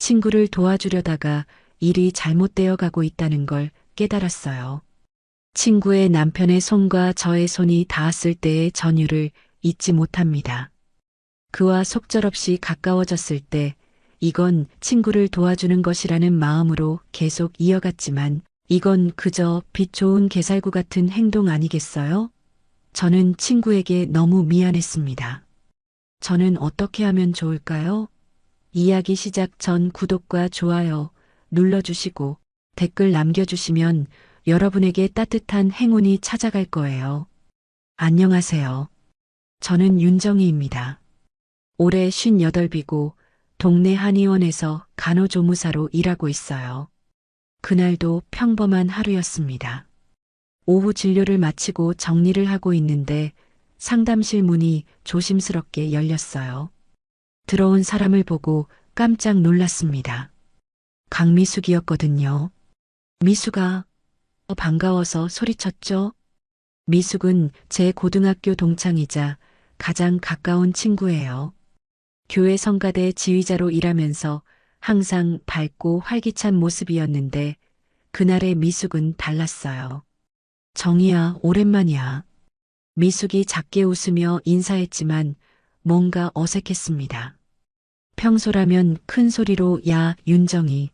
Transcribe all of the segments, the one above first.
친구를 도와주려다가 일이 잘못되어 가고 있다는 걸 깨달았어요. 친구의 남편의 손과 저의 손이 닿았을 때의 전율을 잊지 못합니다. 그와 속절없이 가까워졌을 때 이건 친구를 도와주는 것이라는 마음으로 계속 이어갔지만 이건 그저 빛 좋은 개살구 같은 행동 아니겠어요? 저는 친구에게 너무 미안했습니다. 저는 어떻게 하면 좋을까요? 이야기 시작 전 구독과 좋아요 눌러주시고 댓글 남겨주시면 여러분에게 따뜻한 행운이 찾아갈 거예요. 안녕하세요. 저는 윤정희입니다. 올해 58이고 동네 한의원에서 간호조무사로 일하고 있어요. 그날도 평범한 하루였습니다. 오후 진료를 마치고 정리를 하고 있는데 상담실 문이 조심스럽게 열렸어요. 들어온 사람을 보고 깜짝 놀랐습니다. 강미숙이었거든요. 미숙아, 반가워서 소리쳤죠? 미숙은 제 고등학교 동창이자 가장 가까운 친구예요. 교회 성가대 지휘자로 일하면서 항상 밝고 활기찬 모습이었는데 그날의 미숙은 달랐어요. 정희야, 오랜만이야. 미숙이 작게 웃으며 인사했지만 뭔가 어색했습니다. 평소라면 큰 소리로 야, 윤정희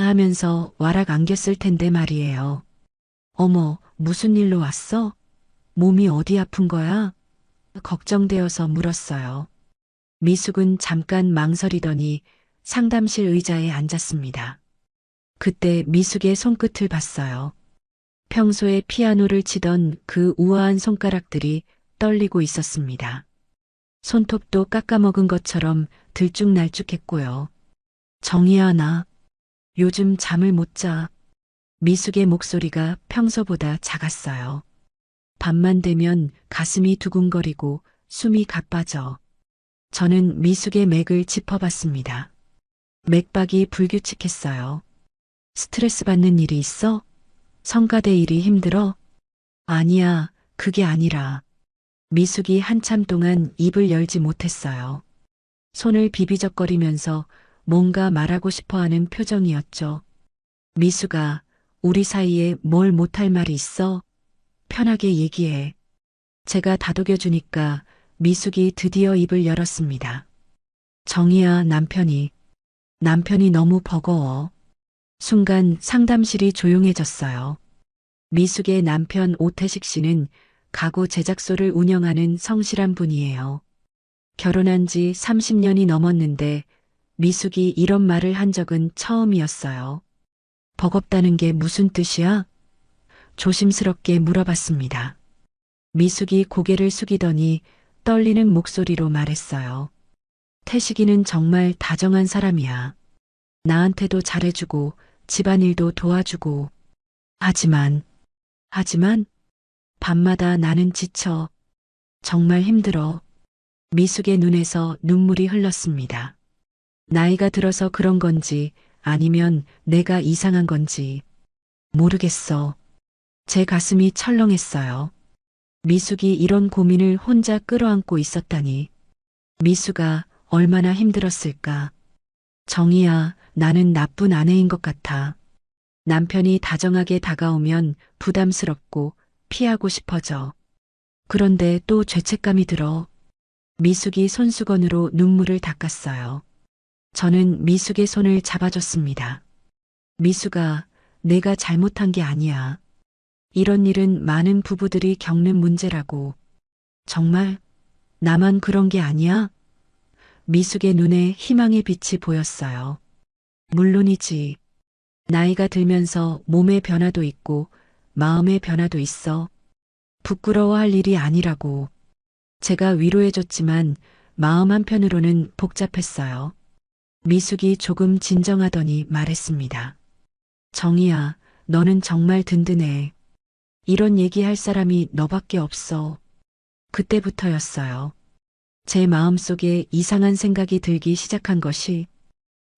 하면서 와락 안겼을 텐데 말이에요. 어머, 무슨 일로 왔어? 몸이 어디 아픈 거야? 걱정되어서 물었어요. 미숙은 잠깐 망설이더니 상담실 의자에 앉았습니다. 그때 미숙의 손끝을 봤어요. 평소에 피아노를 치던 그 우아한 손가락들이 떨리고 있었습니다. 손톱도 깎아먹은 것처럼 들쭉날쭉했고요. 정희야, 나 요즘 잠을 못 자. 미숙의 목소리가 평소보다 작았어요. 밤만 되면 가슴이 두근거리고 숨이 가빠져. 저는 미숙의 맥을 짚어봤습니다. 맥박이 불규칙했어요. 스트레스 받는 일이 있어? 성가대 일이 힘들어? 아니야, 그게 아니라. 미숙이 한참 동안 입을 열지 못했어요. 손을 비비적거리면서 뭔가 말하고 싶어 하는 표정이었죠. 미숙아, 우리 사이에 뭘 못할 말이 있어? 편하게 얘기해. 제가 다독여주니까 미숙이 드디어 입을 열었습니다. 정희야, 남편이 너무 버거워. 순간 상담실이 조용해졌어요. 미숙의 남편 오태식 씨는 가구 제작소를 운영하는 성실한 분이에요. 결혼한 지 30년이 넘었는데 미숙이 이런 말을 한 적은 처음이었어요. 버겁다는 게 무슨 뜻이야? 조심스럽게 물어봤습니다. 미숙이 고개를 숙이더니 떨리는 목소리로 말했어요. 태식이는 정말 다정한 사람이야. 나한테도 잘해주고 집안일도 도와주고. 하지만 밤마다 나는 지쳐. 정말 힘들어. 미숙의 눈에서 눈물이 흘렀습니다. 나이가 들어서 그런 건지 아니면 내가 이상한 건지 모르겠어. 제 가슴이 철렁했어요. 미숙이 이런 고민을 혼자 끌어안고 있었다니. 미숙아, 얼마나 힘들었을까. 정희야, 나는 나쁜 아내인 것 같아. 남편이 다정하게 다가오면 부담스럽고 피하고 싶어져. 그런데 또 죄책감이 들어. 미숙이 손수건으로 눈물을 닦았어요. 저는 미숙의 손을 잡아줬습니다. 미숙아, 내가 잘못한 게 아니야. 이런 일은 많은 부부들이 겪는 문제라고. 정말? 나만 그런 게 아니야? 미숙의 눈에 희망의 빛이 보였어요. 물론이지. 나이가 들면서 몸의 변화도 있고 마음의 변화도 있어. 부끄러워할 일이 아니라고. 제가 위로해줬지만 마음 한편으로는 복잡했어요. 미숙이 조금 진정하더니 말했습니다. 정희야, 너는 정말 든든해. 이런 얘기할 사람이 너밖에 없어. 그때부터였어요. 제 마음속에 이상한 생각이 들기 시작한 것이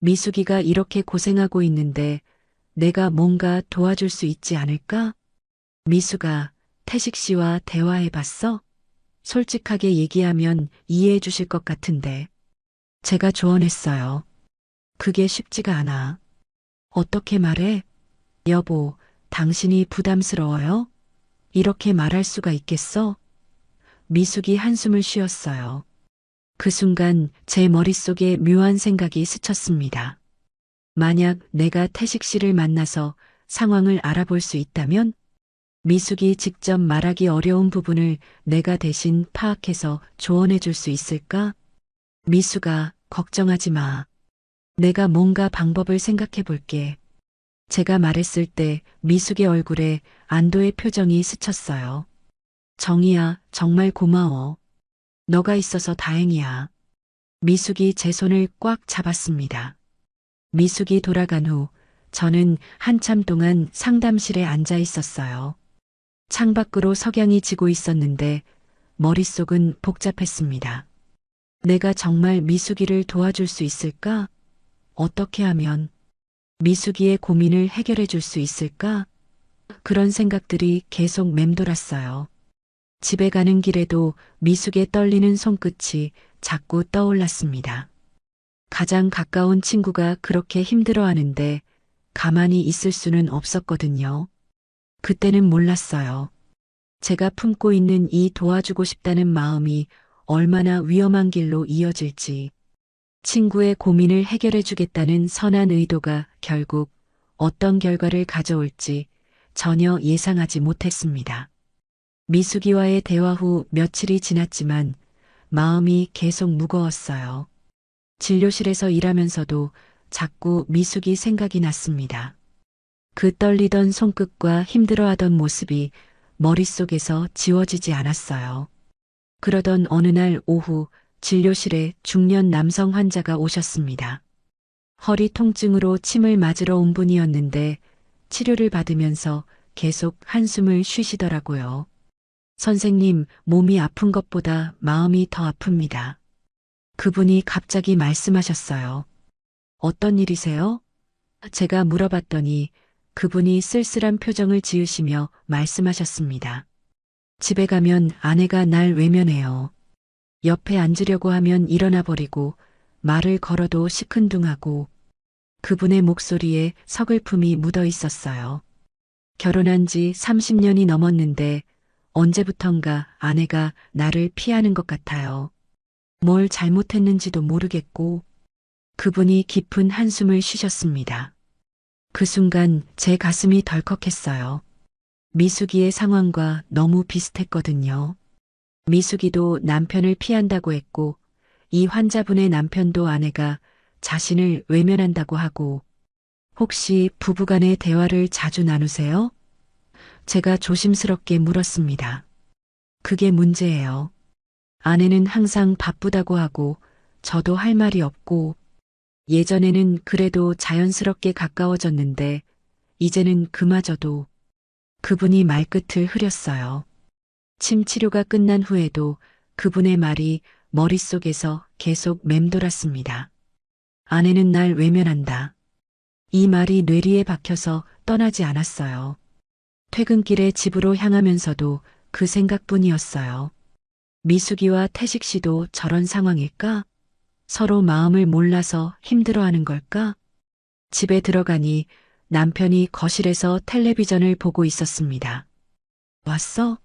미숙이가 이렇게 고생하고 있는데 내가 뭔가 도와줄 수 있지 않을까? 미숙아, 태식 씨와 대화해봤어? 솔직하게 얘기하면 이해해 주실 것 같은데. 제가 조언했어요. 그게 쉽지가 않아. 어떻게 말해? 여보, 당신이 부담스러워요? 이렇게 말할 수가 있겠어? 미숙이 한숨을 쉬었어요. 그 순간 제 머릿속에 묘한 생각이 스쳤습니다. 만약 내가 태식 씨를 만나서 상황을 알아볼 수 있다면 미숙이 직접 말하기 어려운 부분을 내가 대신 파악해서 조언해 줄 수 있을까? 미숙아, 걱정하지 마. 내가 뭔가 방법을 생각해 볼게. 제가 말했을 때 미숙의 얼굴에 안도의 표정이 스쳤어요. 정희야, 정말 고마워. 너가 있어서 다행이야. 미숙이 제 손을 꽉 잡았습니다. 미숙이 돌아간 후 저는 한참 동안 상담실에 앉아 있었어요. 창밖으로 석양이 지고 있었는데 머릿속은 복잡했습니다. 내가 정말 미숙이를 도와줄 수 있을까? 어떻게 하면 미숙이의 고민을 해결해 줄 수 있을까? 그런 생각들이 계속 맴돌았어요. 집에 가는 길에도 미숙의 떨리는 손끝이 자꾸 떠올랐습니다. 가장 가까운 친구가 그렇게 힘들어하는데 가만히 있을 수는 없었거든요. 그때는 몰랐어요. 제가 품고 있는 이 도와주고 싶다는 마음이 얼마나 위험한 길로 이어질지. 친구의 고민을 해결해 주겠다는 선한 의도가 결국 어떤 결과를 가져올지 전혀 예상하지 못했습니다. 미숙이와의 대화 후 며칠이 지났지만 마음이 계속 무거웠어요. 진료실에서 일하면서도 자꾸 미숙이 생각이 났습니다. 그 떨리던 손끝과 힘들어하던 모습이 머릿속에서 지워지지 않았어요. 그러던 어느 날 오후 진료실에 중년 남성 환자가 오셨습니다. 허리 통증으로 침을 맞으러 온 분이었는데 치료를 받으면서 계속 한숨을 쉬시더라고요. 선생님, 몸이 아픈 것보다 마음이 더 아픕니다. 그분이 갑자기 말씀하셨어요. 어떤 일이세요? 제가 물어봤더니 그분이 쓸쓸한 표정을 지으시며 말씀하셨습니다. 집에 가면 아내가 날 외면해요. 옆에 앉으려고 하면 일어나 버리고 말을 걸어도 시큰둥하고 그분의 목소리에 서글픔이 묻어 있었어요. 결혼한 지 30년이 넘었는데 언제부턴가 아내가 나를 피하는 것 같아요. 뭘 잘못했는지도 모르겠고 그분이 깊은 한숨을 쉬셨습니다. 그 순간 제 가슴이 덜컥했어요. 미숙이의 상황과 너무 비슷했거든요. 미숙이도 남편을 피한다고 했고 이 환자분의 남편도 아내가 자신을 외면한다고 하고 혹시 부부간의 대화를 자주 나누세요? 제가 조심스럽게 물었습니다. 그게 문제예요. 아내는 항상 바쁘다고 하고 저도 할 말이 없고 예전에는 그래도 자연스럽게 가까워졌는데 이제는 그마저도 그분이 말끝을 흐렸어요. 침 치료가 끝난 후에도 그분의 말이 머릿속에서 계속 맴돌았습니다. 아내는 날 외면한다. 이 말이 뇌리에 박혀서 떠나지 않았어요. 퇴근길에 집으로 향하면서도 그 생각뿐이었어요. 미숙이와 태식 씨도 저런 상황일까? 서로 마음을 몰라서 힘들어하는 걸까? 집에 들어가니 남편이 거실에서 텔레비전을 보고 있었습니다. 왔어?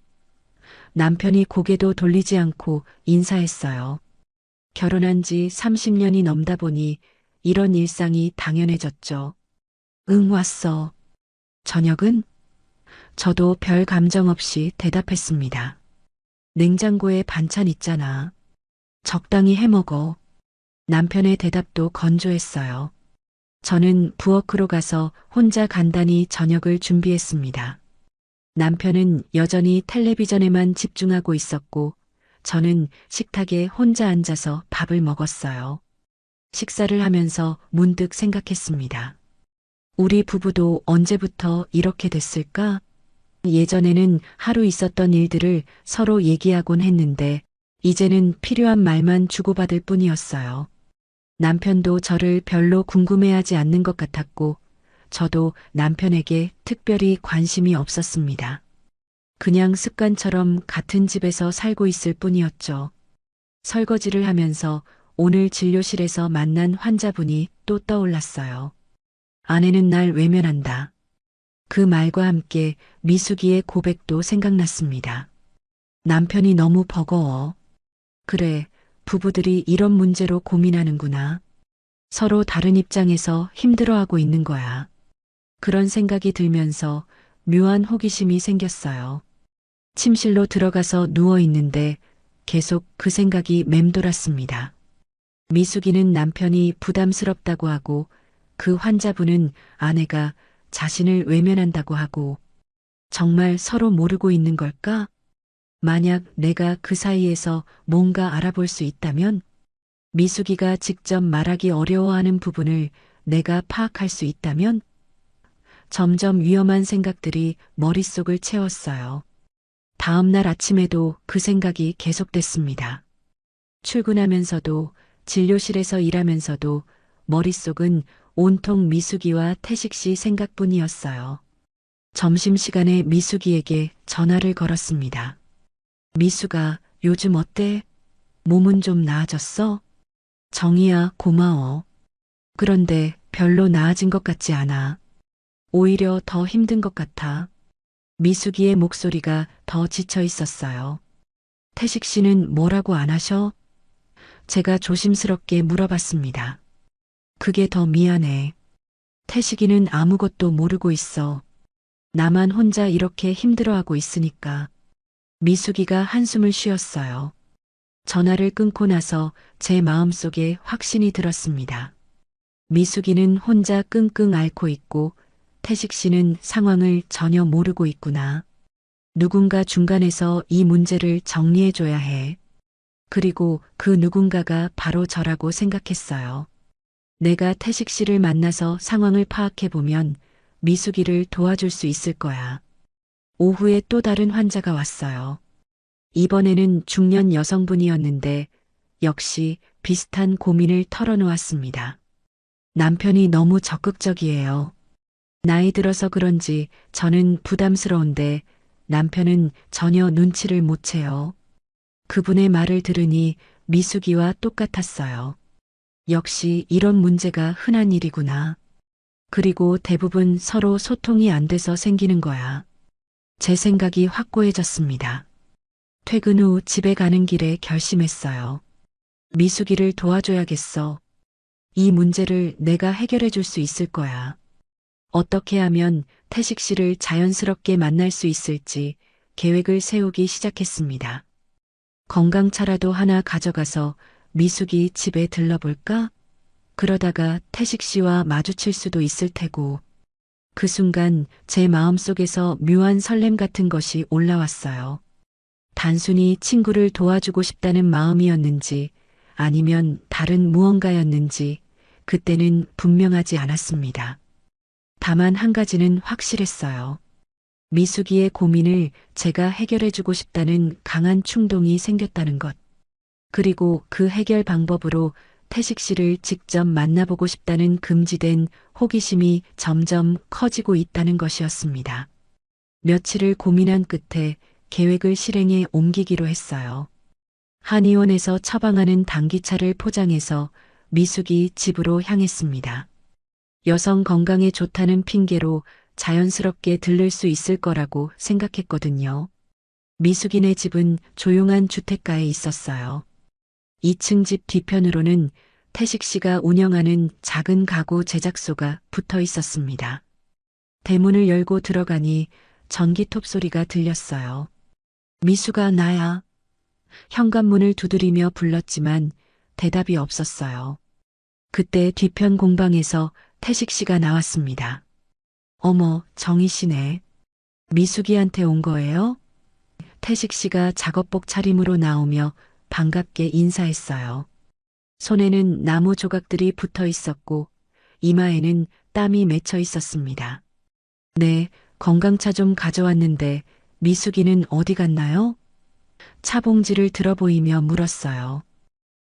남편이 고개도 돌리지 않고 인사했어요. 결혼한 지 30년이 넘다 보니 이런 일상이 당연해졌죠. 응, 왔어. 저녁은? 저도 별 감정 없이 대답했습니다. 냉장고에 반찬 있잖아. 적당히 해먹어. 남편의 대답도 건조했어요. 저는 부엌으로 가서 혼자 간단히 저녁을 준비했습니다. 남편은 여전히 텔레비전에만 집중하고 있었고 저는 식탁에 혼자 앉아서 밥을 먹었어요. 식사를 하면서 문득 생각했습니다. 우리 부부도 언제부터 이렇게 됐을까? 예전에는 하루 있었던 일들을 서로 얘기하곤 했는데 이제는 필요한 말만 주고받을 뿐이었어요. 남편도 저를 별로 궁금해하지 않는 것 같았고 저도 남편에게 특별히 관심이 없었습니다. 그냥 습관처럼 같은 집에서 살고 있을 뿐이었죠. 설거지를 하면서 오늘 진료실에서 만난 환자분이 또 떠올랐어요. 아내는 날 외면한다. 그 말과 함께 미숙이의 고백도 생각났습니다. 남편이 너무 버거워. 그래, 부부들이 이런 문제로 고민하는구나. 서로 다른 입장에서 힘들어하고 있는 거야. 그런 생각이 들면서 묘한 호기심이 생겼어요. 침실로 들어가서 누워 있는데 계속 그 생각이 맴돌았습니다. 미숙이는 남편이 부담스럽다고 하고 그 환자분은 아내가 자신을 외면한다고 하고 정말 서로 모르고 있는 걸까? 만약 내가 그 사이에서 뭔가 알아볼 수 있다면 미숙이가 직접 말하기 어려워하는 부분을 내가 파악할 수 있다면 점점 위험한 생각들이 머릿속을 채웠어요. 다음 날 아침에도 그 생각이 계속됐습니다. 출근하면서도 진료실에서 일하면서도 머릿속은 온통 미숙이와 태식 씨 생각뿐이었어요. 점심시간에 미숙이에게 전화를 걸었습니다. 미숙아, 요즘 어때? 몸은 좀 나아졌어? 정희야, 고마워. 그런데 별로 나아진 것 같지 않아. 오히려 더 힘든 것 같아. 미숙이의 목소리가 더 지쳐 있었어요. 태식 씨는 뭐라고 안 하셔? 제가 조심스럽게 물어봤습니다. 그게 더 미안해. 태식이는 아무것도 모르고 있어. 나만 혼자 이렇게 힘들어하고 있으니까. 미숙이가 한숨을 쉬었어요. 전화를 끊고 나서 제 마음속에 확신이 들었습니다. 미숙이는 혼자 끙끙 앓고 있고 태식 씨는 상황을 전혀 모르고 있구나. 누군가 중간에서 이 문제를 정리해줘야 해. 그리고 그 누군가가 바로 저라고 생각했어요. 내가 태식 씨를 만나서 상황을 파악해보면 미숙이를 도와줄 수 있을 거야. 오후에 또 다른 환자가 왔어요. 이번에는 중년 여성분이었는데 역시 비슷한 고민을 털어놓았습니다. 남편이 너무 적극적이에요. 나이 들어서 그런지 저는 부담스러운데 남편은 전혀 눈치를 못 채요. 그분의 말을 들으니 미숙이와 똑같았어요. 역시 이런 문제가 흔한 일이구나. 그리고 대부분 서로 소통이 안 돼서 생기는 거야. 제 생각이 확고해졌습니다. 퇴근 후 집에 가는 길에 결심했어요. 미숙이를 도와줘야겠어. 이 문제를 내가 해결해 줄 수 있을 거야. 어떻게 하면 태식 씨를 자연스럽게 만날 수 있을지 계획을 세우기 시작했습니다. 건강차라도 하나 가져가서 미숙이 집에 들러볼까? 그러다가 태식 씨와 마주칠 수도 있을 테고. 그 순간 제 마음속에서 묘한 설렘 같은 것이 올라왔어요. 단순히 친구를 도와주고 싶다는 마음이었는지 아니면 다른 무언가였는지 그때는 분명하지 않았습니다. 다만 한 가지는 확실했어요. 미숙이의 고민을 제가 해결해주고 싶다는 강한 충동이 생겼다는 것. 그리고 그 해결 방법으로 태식 씨를 직접 만나보고 싶다는 금지된 호기심이 점점 커지고 있다는 것이었습니다. 며칠을 고민한 끝에 계획을 실행에 옮기기로 했어요. 한의원에서 처방하는 당기차를 포장해서 미숙이 집으로 향했습니다. 여성 건강에 좋다는 핑계로 자연스럽게 들를 수 있을 거라고 생각했거든요. 미숙이네 집은 조용한 주택가에 있었어요. 2층 집 뒤편으로는 태식 씨가 운영하는 작은 가구 제작소가 붙어 있었습니다. 대문을 열고 들어가니 전기톱 소리가 들렸어요. 미숙아, 나야. 현관문을 두드리며 불렀지만 대답이 없었어요. 그때 뒤편 공방에서 태식 씨가 나왔습니다. 어머, 정희 씨네. 미숙이한테 온 거예요? 태식 씨가 작업복 차림으로 나오며 반갑게 인사했어요. 손에는 나무 조각들이 붙어 있었고 이마에는 땀이 맺혀 있었습니다. 네, 건강차 좀 가져왔는데 미숙이는 어디 갔나요? 차 봉지를 들어보이며 물었어요.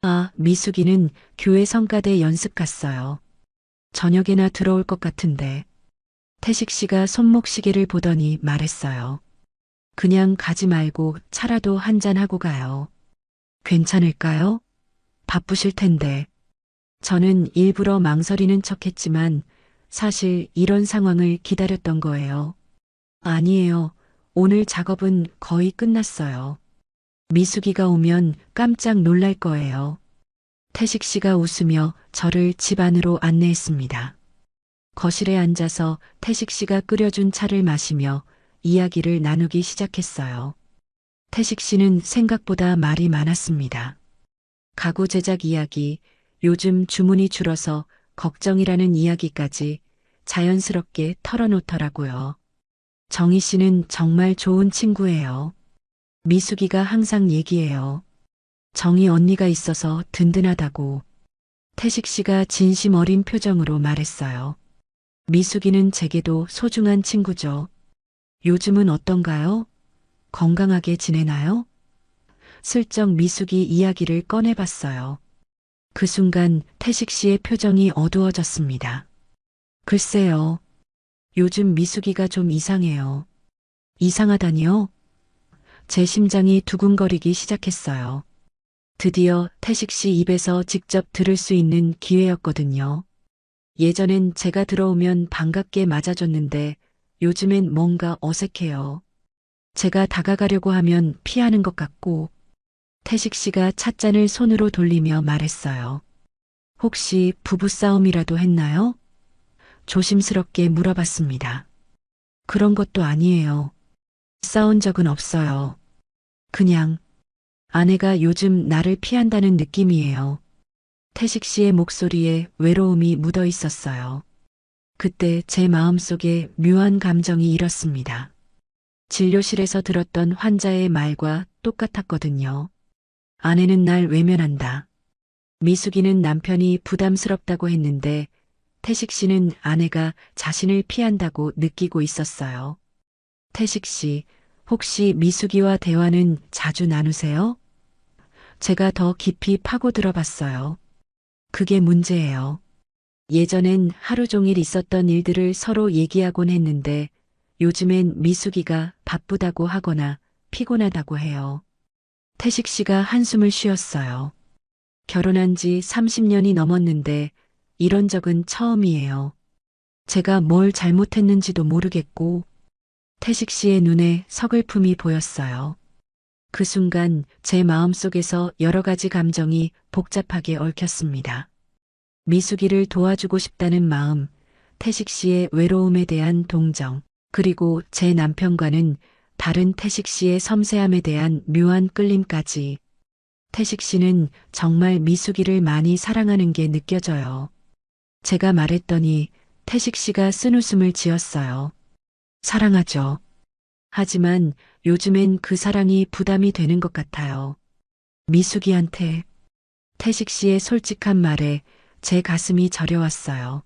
아, 미숙이는 교회 성가대 연습 갔어요. 저녁에나 들어올 것 같은데. 태식 씨가 손목 시계를 보더니 말했어요. 그냥 가지 말고 차라도 한잔하고 가요. 괜찮을까요? 바쁘실 텐데. 저는 일부러 망설이는 척했지만 사실 이런 상황을 기다렸던 거예요. 아니에요. 오늘 작업은 거의 끝났어요. 미숙이가 오면 깜짝 놀랄 거예요. 태식 씨가 웃으며 저를 집 안으로 안내했습니다. 거실에 앉아서 태식 씨가 끓여준 차를 마시며 이야기를 나누기 시작했어요. 태식 씨는 생각보다 말이 많았습니다. 가구 제작 이야기, 요즘 주문이 줄어서 걱정이라는 이야기까지 자연스럽게 털어놓더라고요. 정희 씨는 정말 좋은 친구예요. 미숙이가 항상 얘기해요. 정희 언니가 있어서 든든하다고. 태식 씨가 진심 어린 표정으로 말했어요. 미숙이는 제게도 소중한 친구죠. 요즘은 어떤가요? 건강하게 지내나요? 슬쩍 미숙이 이야기를 꺼내봤어요. 그 순간 태식 씨의 표정이 어두워졌습니다. 글쎄요. 요즘 미숙이가 좀 이상해요. 이상하다니요? 제 심장이 두근거리기 시작했어요. 드디어 태식 씨 입에서 직접 들을 수 있는 기회였거든요. 예전엔 제가 들어오면 반갑게 맞아줬는데 요즘엔 뭔가 어색해요. 제가 다가가려고 하면 피하는 것 같고 태식 씨가 찻잔을 손으로 돌리며 말했어요. 혹시 부부싸움이라도 했나요? 조심스럽게 물어봤습니다. 그런 것도 아니에요. 싸운 적은 없어요. 그냥 아내가 요즘 나를 피한다는 느낌이에요. 태식 씨의 목소리에 외로움이 묻어 있었어요. 그때 제 마음속에 묘한 감정이 일었습니다. 진료실에서 들었던 환자의 말과 똑같았거든요. 아내는 날 외면한다. 미숙이는 남편이 부담스럽다고 했는데 태식 씨는 아내가 자신을 피한다고 느끼고 있었어요. 태식 씨, 혹시 미숙이와 대화는 자주 나누세요? 제가 더 깊이 파고들어 봤어요. 그게 문제예요. 예전엔 하루 종일 있었던 일들을 서로 얘기하곤 했는데 요즘엔 미숙이가 바쁘다고 하거나 피곤하다고 해요. 태식 씨가 한숨을 쉬었어요. 결혼한 지 30년이 넘었는데 이런 적은 처음이에요. 제가 뭘 잘못했는지도 모르겠고 태식 씨의 눈에 서글픔이 보였어요. 그 순간 제 마음속에서 여러 가지 감정이 복잡하게 얽혔습니다. 미숙이를 도와주고 싶다는 마음, 태식 씨의 외로움에 대한 동정, 그리고 제 남편과는 다른 태식 씨의 섬세함에 대한 묘한 끌림까지. 태식 씨는 정말 미숙이를 많이 사랑하는 게 느껴져요. 제가 말했더니 태식 씨가 쓴웃음을 지었어요. 사랑하죠. 하지만 요즘엔 그 사랑이 부담이 되는 것 같아요. 미숙이한테 태식 씨의 솔직한 말에 제 가슴이 저려왔어요.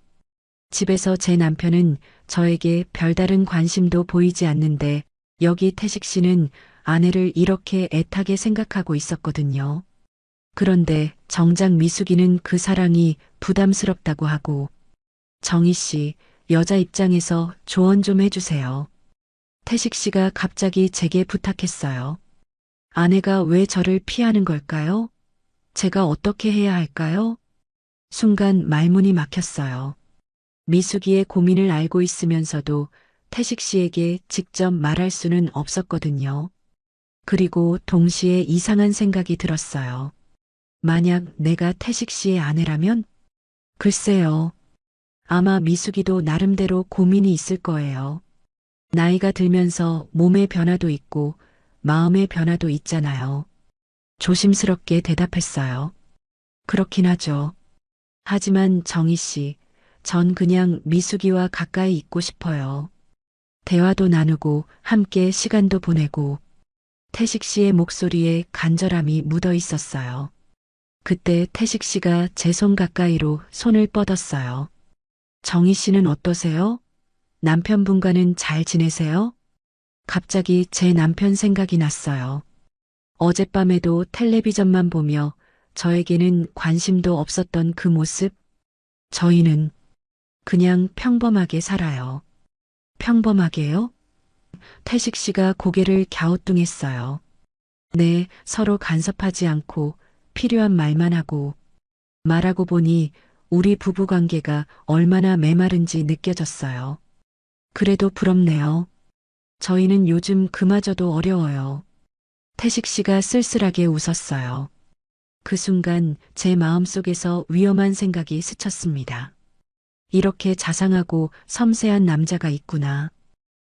집에서 제 남편은 저에게 별다른 관심도 보이지 않는데 여기 태식 씨는 아내를 이렇게 애타게 생각하고 있었거든요. 그런데 정작 미숙이는 그 사랑이 부담스럽다고 하고 정희 씨, 여자 입장에서 조언 좀 해주세요. 태식 씨가 갑자기 제게 부탁했어요. 아내가 왜 저를 피하는 걸까요? 제가 어떻게 해야 할까요? 순간 말문이 막혔어요. 미숙이의 고민을 알고 있으면서도 태식 씨에게 직접 말할 수는 없었거든요. 그리고 동시에 이상한 생각이 들었어요. 만약 내가 태식 씨의 아내라면? 글쎄요. 아마 미숙이도 나름대로 고민이 있을 거예요. 나이가 들면서 몸의 변화도 있고 마음의 변화도 있잖아요. 조심스럽게 대답했어요. 그렇긴 하죠. 하지만 정희 씨, 전 그냥 미숙이와 가까이 있고 싶어요. 대화도 나누고 함께 시간도 보내고 태식 씨의 목소리에 간절함이 묻어 있었어요. 그때 태식 씨가 제 손 가까이로 손을 뻗었어요. 정희 씨는 어떠세요? 남편분과는 잘 지내세요? 갑자기 제 남편 생각이 났어요. 어젯밤에도 텔레비전만 보며 저에게는 관심도 없었던 그 모습. 저희는 그냥 평범하게 살아요. 평범하게요? 태식 씨가 고개를 갸우뚱했어요. 네, 서로 간섭하지 않고 필요한 말만 하고 말하고 보니 우리 부부 관계가 얼마나 메마른지 느껴졌어요. 그래도 부럽네요. 저희는 요즘 그마저도 어려워요. 태식 씨가 쓸쓸하게 웃었어요. 그 순간 제 마음속에서 위험한 생각이 스쳤습니다. 이렇게 자상하고 섬세한 남자가 있구나.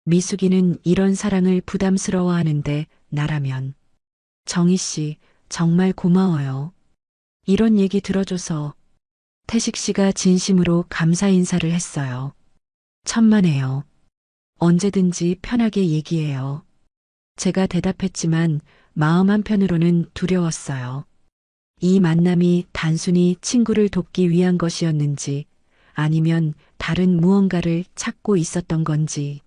미숙이는 이런 사랑을 부담스러워하는데 나라면. 정희 씨, 정말 고마워요. 이런 얘기 들어줘서. 태식 씨가 진심으로 감사 인사를 했어요. 천만에요. 언제든지 편하게 얘기해요. 제가 대답했지만 마음 한편으로는 두려웠어요. 이 만남이 단순히 친구를 돕기 위한 것이었는지 아니면 다른 무언가를 찾고 있었던 건지.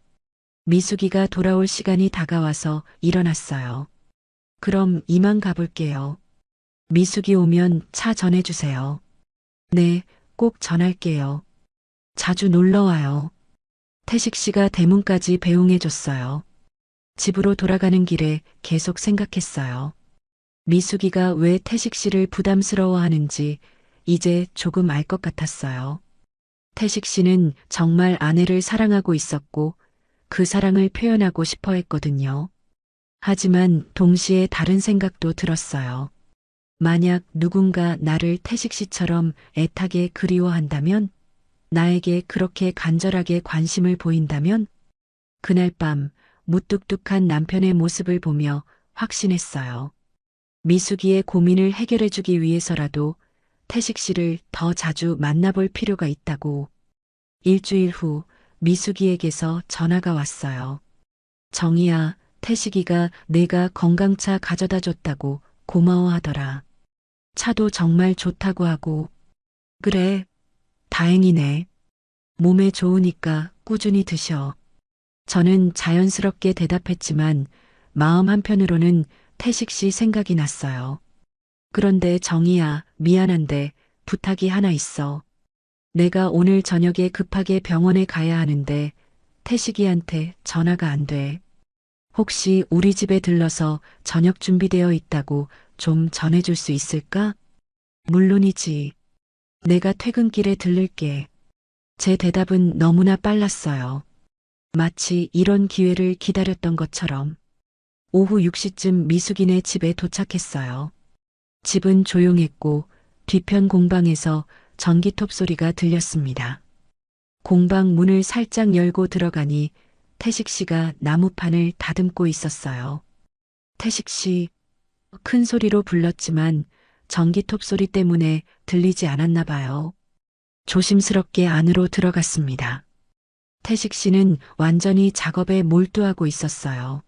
미숙이가 돌아올 시간이 다가와서 일어났어요. 그럼 이만 가볼게요. 미숙이 오면 차 전해주세요. 네, 꼭 전할게요. 자주 놀러와요. 태식 씨가 대문까지 배웅해줬어요. 집으로 돌아가는 길에 계속 생각했어요. 미숙이가 왜 태식 씨를 부담스러워하는지 이제 조금 알 것 같았어요. 태식 씨는 정말 아내를 사랑하고 있었고 그 사랑을 표현하고 싶어 했거든요. 하지만 동시에 다른 생각도 들었어요. 만약 누군가 나를 태식 씨처럼 애타게 그리워한다면, 나에게 그렇게 간절하게 관심을 보인다면, 그날 밤 무뚝뚝한 남편의 모습을 보며 확신했어요. 미숙이의 고민을 해결해주기 위해서라도 태식 씨를 더 자주 만나볼 필요가 있다고. 일주일 후 미숙이에게서 전화가 왔어요. 정희야, 태식이가 내가 건강차 가져다 줬다고 고마워하더라. 차도 정말 좋다고 하고. 그래, 다행이네. 몸에 좋으니까 꾸준히 드셔. 저는 자연스럽게 대답했지만 마음 한편으로는 태식 씨 생각이 났어요. 그런데 정희야, 미안한데 부탁이 하나 있어. 내가 오늘 저녁에 급하게 병원에 가야 하는데 태식이한테 전화가 안 돼. 혹시 우리 집에 들러서 저녁 준비되어 있다고 좀 전해줄 수 있을까? 물론이지. 내가 퇴근길에 들를게. 제 대답은 너무나 빨랐어요. 마치 이런 기회를 기다렸던 것처럼. 오후 6시쯤 미숙이네 집에 도착했어요. 집은 조용했고 뒤편 공방에서 전기톱 소리가 들렸습니다. 공방 문을 살짝 열고 들어가니 태식 씨가 나무판을 다듬고 있었어요. 태식 씨, 큰 소리로 불렀지만 전기톱 소리 때문에 들리지 않았나 봐요. 조심스럽게 안으로 들어갔습니다. 태식 씨는 완전히 작업에 몰두하고 있었어요.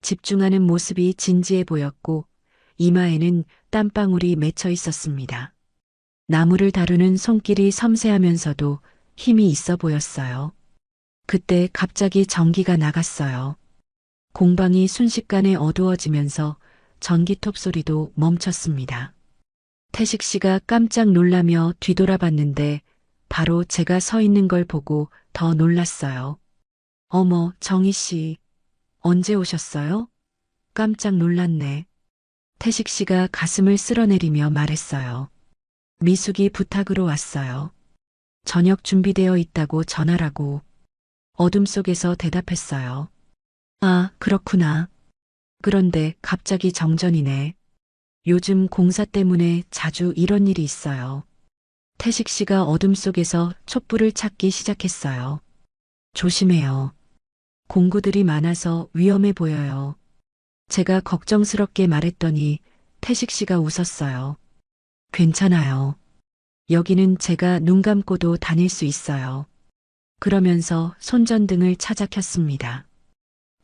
집중하는 모습이 진지해 보였고 이마에는 땀방울이 맺혀 있었습니다. 나무를 다루는 손길이 섬세하면서도 힘이 있어 보였어요. 그때 갑자기 전기가 나갔어요. 공방이 순식간에 어두워지면서 전기톱 소리도 멈췄습니다. 태식 씨가 깜짝 놀라며 뒤돌아봤는데 바로 제가 서 있는 걸 보고 더 놀랐어요. 어머, 정희 씨, 언제 오셨어요? 깜짝 놀랐네. 태식 씨가 가슴을 쓸어내리며 말했어요. 미숙이 부탁으로 왔어요. 저녁 준비되어 있다고 전하라고. 어둠 속에서 대답했어요. 아, 그렇구나. 그런데 갑자기 정전이네. 요즘 공사 때문에 자주 이런 일이 있어요. 태식 씨가 어둠 속에서 촛불을 찾기 시작했어요. 조심해요. 공구들이 많아서 위험해 보여요. 제가 걱정스럽게 말했더니 태식 씨가 웃었어요. 괜찮아요. 여기는 제가 눈 감고도 다닐 수 있어요. 그러면서 손전등을 찾아 켰습니다.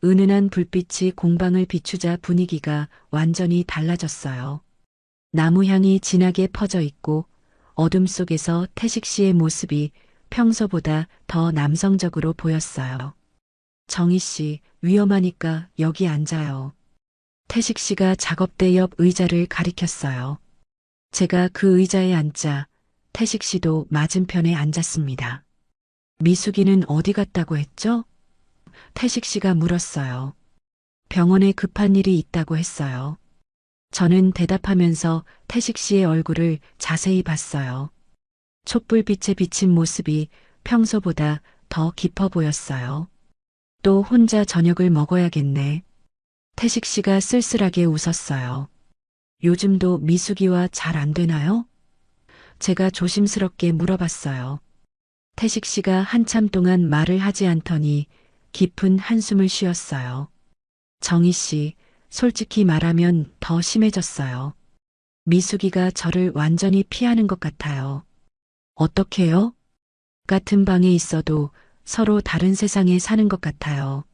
은은한 불빛이 공방을 비추자 분위기가 완전히 달라졌어요. 나무 향이 진하게 퍼져 있고 어둠 속에서 태식 씨의 모습이 평소보다 더 남성적으로 보였어요. 정희 씨, 위험하니까 여기 앉아요. 태식 씨가 작업대 옆 의자를 가리켰어요. 제가 그 의자에 앉자 태식 씨도 맞은편에 앉았습니다. 미숙이는 어디 갔다고 했죠? 태식 씨가 물었어요. 병원에 급한 일이 있다고 했어요. 저는 대답하면서 태식 씨의 얼굴을 자세히 봤어요. 촛불빛에 비친 모습이 평소보다 더 깊어 보였어요. 또 혼자 저녁을 먹어야겠네. 태식 씨가 쓸쓸하게 웃었어요. 요즘도 미숙이와 잘 안 되나요? 제가 조심스럽게 물어봤어요. 태식 씨가 한참 동안 말을 하지 않더니 깊은 한숨을 쉬었어요. 정희 씨, 솔직히 말하면 더 심해졌어요. 미숙이가 저를 완전히 피하는 것 같아요. 어떻게요? 같은 방에 있어도 서로 다른 세상에 사는 것 같아요.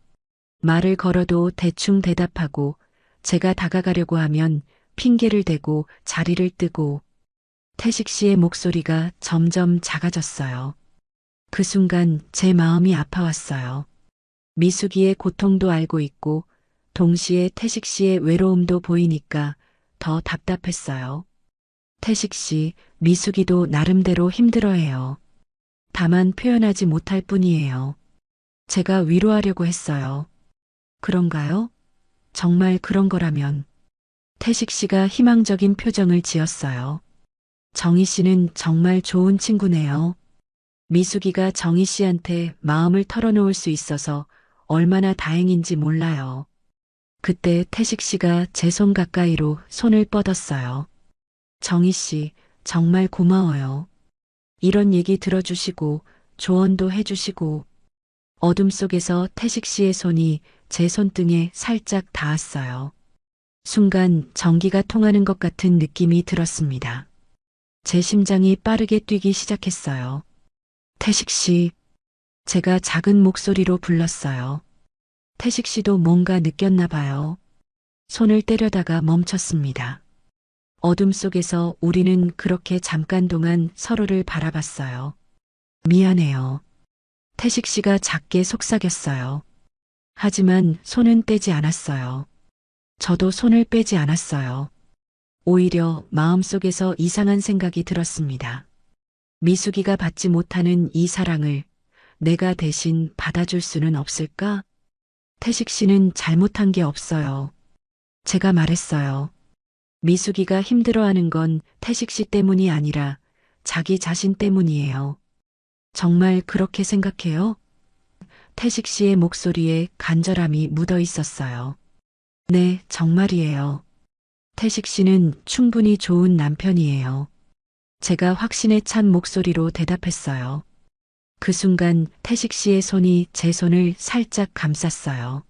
말을 걸어도 대충 대답하고 제가 다가가려고 하면 핑계를 대고 자리를 뜨고 태식 씨의 목소리가 점점 작아졌어요. 그 순간 제 마음이 아파왔어요. 미숙이의 고통도 알고 있고 동시에 태식 씨의 외로움도 보이니까 더 답답했어요. 태식 씨, 미숙이도 나름대로 힘들어해요. 다만 표현하지 못할 뿐이에요. 제가 위로하려고 했어요. 그런가요? 정말 그런 거라면. 태식 씨가 희망적인 표정을 지었어요. 정희 씨는 정말 좋은 친구네요. 미숙이가 정희 씨한테 마음을 털어놓을 수 있어서 얼마나 다행인지 몰라요. 그때 태식 씨가 제 손 가까이로 손을 뻗었어요. 정희 씨, 정말 고마워요. 이런 얘기 들어주시고 조언도 해주시고 어둠 속에서 태식 씨의 손이 제 손등에 살짝 닿았어요. 순간 전기가 통하는 것 같은 느낌이 들었습니다. 제 심장이 빠르게 뛰기 시작했어요. 태식 씨, 제가 작은 목소리로 불렀어요. 태식 씨도 뭔가 느꼈나 봐요. 손을 때려다가 멈췄습니다. 어둠 속에서 우리는 그렇게 잠깐 동안 서로를 바라봤어요. 미안해요. 태식 씨가 작게 속삭였어요. 하지만 손은 떼지 않았어요. 저도 손을 빼지 않았어요. 오히려 마음속에서 이상한 생각이 들었습니다. 미숙이가 받지 못하는 이 사랑을 내가 대신 받아줄 수는 없을까? 태식 씨는 잘못한 게 없어요. 제가 말했어요. 미숙이가 힘들어하는 건 태식 씨 때문이 아니라 자기 자신 때문이에요. 정말 그렇게 생각해요? 태식 씨의 목소리에 간절함이 묻어 있었어요. 네, 정말이에요. 태식 씨는 충분히 좋은 남편이에요. 제가 확신에 찬 목소리로 대답했어요. 그 순간 태식 씨의 손이 제 손을 살짝 감쌌어요.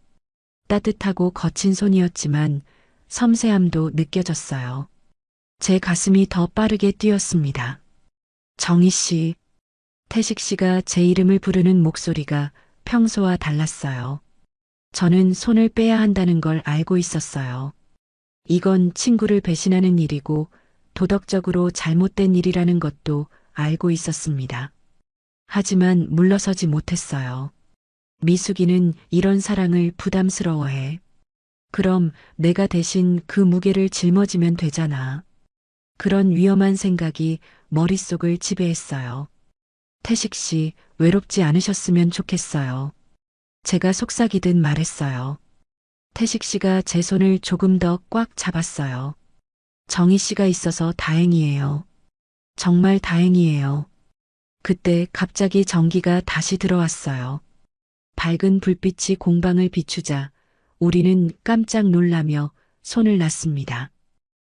따뜻하고 거친 손이었지만 섬세함도 느껴졌어요. 제 가슴이 더 빠르게 뛰었습니다. 정희 씨, 태식 씨가 제 이름을 부르는 목소리가 평소와 달랐어요. 저는 손을 빼야 한다는 걸 알고 있었어요. 이건 친구를 배신하는 일이고 도덕적으로 잘못된 일이라는 것도 알고 있었습니다. 하지만 물러서지 못했어요. 미숙이는 이런 사랑을 부담스러워해. 그럼 내가 대신 그 무게를 짊어지면 되잖아. 그런 위험한 생각이 머릿속을 지배했어요. 태식 씨, 외롭지 않으셨으면 좋겠어요. 제가 속삭이듯 말했어요. 태식 씨가 제 손을 조금 더 꽉 잡았어요. 정희 씨가 있어서 다행이에요. 정말 다행이에요. 그때 갑자기 전기가 다시 들어왔어요. 밝은 불빛이 공방을 비추자 우리는 깜짝 놀라며 손을 놨습니다.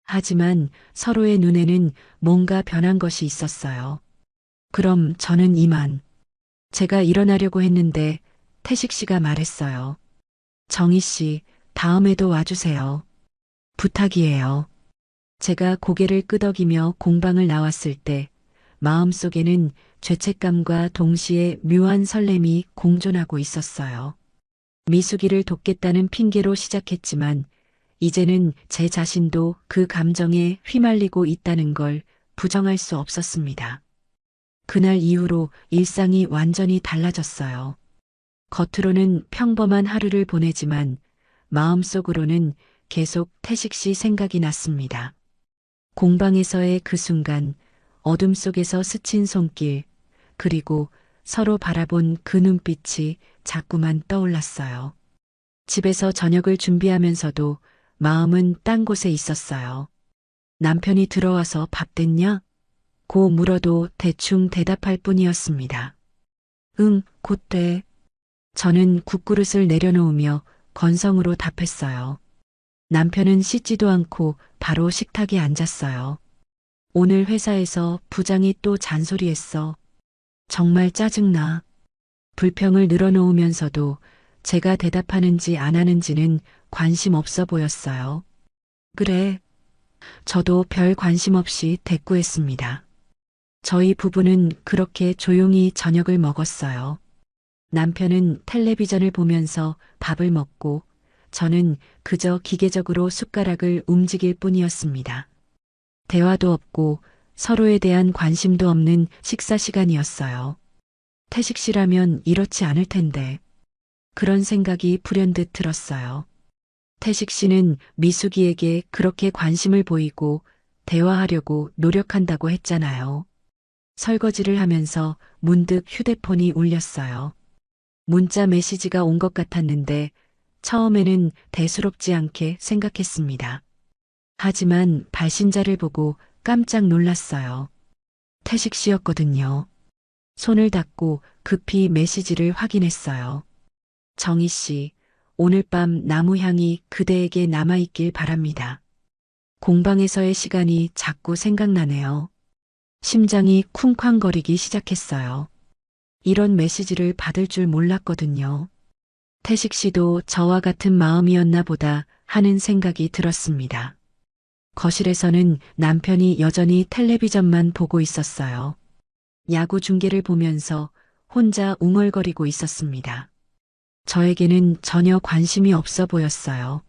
하지만 서로의 눈에는 뭔가 변한 것이 있었어요. 그럼 저는 이만. 제가 일어나려고 했는데 태식 씨가 말했어요. 정희 씨, 다음에도 와주세요. 부탁이에요. 제가 고개를 끄덕이며 공방을 나왔을 때 마음속에는 죄책감과 동시에 묘한 설렘이 공존하고 있었어요. 미숙이를 돕겠다는 핑계로 시작했지만 이제는 제 자신도 그 감정에 휘말리고 있다는 걸 부정할 수 없었습니다. 그날 이후로 일상이 완전히 달라졌어요. 겉으로는 평범한 하루를 보내지만 마음속으로는 계속 태식 씨 생각이 났습니다. 공방에서의 그 순간, 어둠 속에서 스친 손길, 그리고 서로 바라본 그 눈빛이 자꾸만 떠올랐어요. 집에서 저녁을 준비하면서도 마음은 딴 곳에 있었어요. 남편이 들어와서 밥 됐냐? 고 물어도 대충 대답할 뿐이었습니다. 응, 곧 돼. 저는 국그릇을 내려놓으며 건성으로 답했어요. 남편은 씻지도 않고 바로 식탁에 앉았어요. 오늘 회사에서 부장이 또 잔소리했어. 정말 짜증나. 불평을 늘어놓으면서도 제가 대답하는지 안 하는지는 관심 없어 보였어요. 그래. 저도 별 관심 없이 대꾸했습니다. 저희 부부는 그렇게 조용히 저녁을 먹었어요. 남편은 텔레비전을 보면서 밥을 먹고 저는 그저 기계적으로 숟가락을 움직일 뿐이었습니다. 대화도 없고 서로에 대한 관심도 없는 식사 시간이었어요. 태식 씨라면 이렇지 않을 텐데. 그런 생각이 불현듯 들었어요. 태식 씨는 미숙이에게 그렇게 관심을 보이고 대화하려고 노력한다고 했잖아요. 설거지를 하면서 문득 휴대폰이 울렸어요. 문자 메시지가 온 것 같았는데 처음에는 대수롭지 않게 생각했습니다. 하지만 발신자를 보고 깜짝 놀랐어요. 태식 씨였거든요. 손을 닦고 급히 메시지를 확인했어요. 정희 씨, 오늘 밤 나무향이 그대에게 남아있길 바랍니다. 공방에서의 시간이 자꾸 생각나네요. 심장이 쿵쾅거리기 시작했어요. 이런 메시지를 받을 줄 몰랐거든요. 태식 씨도 저와 같은 마음이었나 보다 하는 생각이 들었습니다. 거실에서는 남편이 여전히 텔레비전만 보고 있었어요. 야구 중계를 보면서 혼자 웅얼거리고 있었습니다. 저에게는 전혀 관심이 없어 보였어요.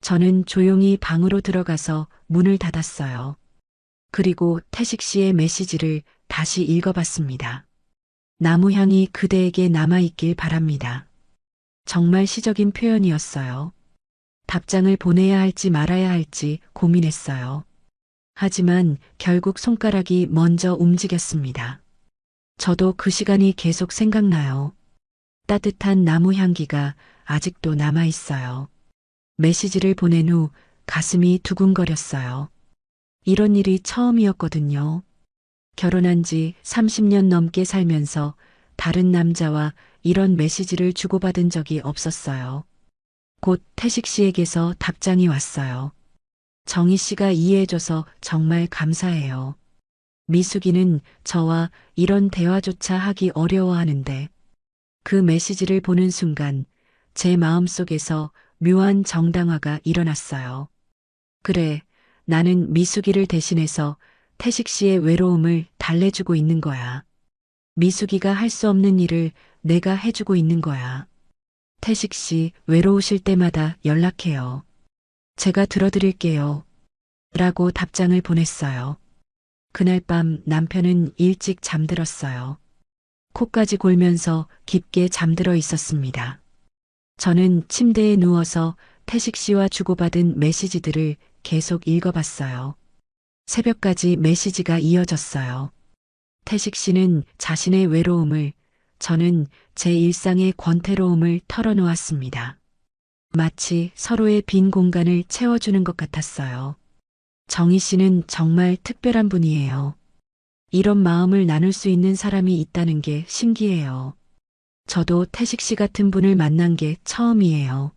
저는 조용히 방으로 들어가서 문을 닫았어요. 그리고 태식 씨의 메시지를 다시 읽어봤습니다. 나무향이 그대에게 남아있길 바랍니다. 정말 시적인 표현이었어요. 답장을 보내야 할지 말아야 할지 고민했어요. 하지만 결국 손가락이 먼저 움직였습니다. 저도 그 시간이 계속 생각나요. 따뜻한 나무 향기가 아직도 남아있어요. 메시지를 보낸 후 가슴이 두근거렸어요. 이런 일이 처음이었거든요. 결혼한 지 30년 넘게 살면서 다른 남자와 이런 메시지를 주고받은 적이 없었어요. 곧 태식 씨에게서 답장이 왔어요. 정희 씨가 이해해줘서 정말 감사해요. 미숙이는 저와 이런 대화조차 하기 어려워하는데 그 메시지를 보는 순간 제 마음속에서 묘한 정당화가 일어났어요. 그래, 나는 미숙이를 대신해서 태식 씨의 외로움을 달래주고 있는 거야. 미숙이가 할 수 없는 일을 내가 해주고 있는 거야. 태식 씨 외로우실 때마다 연락해요. 제가 들어드릴게요. 라고 답장을 보냈어요. 그날 밤 남편은 일찍 잠들었어요. 코까지 골면서 깊게 잠들어 있었습니다. 저는 침대에 누워서 태식 씨와 주고받은 메시지들을 계속 읽어봤어요. 새벽까지 메시지가 이어졌어요. 태식 씨는 자신의 외로움을, 저는 제 일상의 권태로움을 털어놓았습니다. 마치 서로의 빈 공간을 채워주는 것 같았어요. 정희 씨는 정말 특별한 분이에요. 이런 마음을 나눌 수 있는 사람이 있다는 게 신기해요. 저도 태식 씨 같은 분을 만난 게 처음이에요.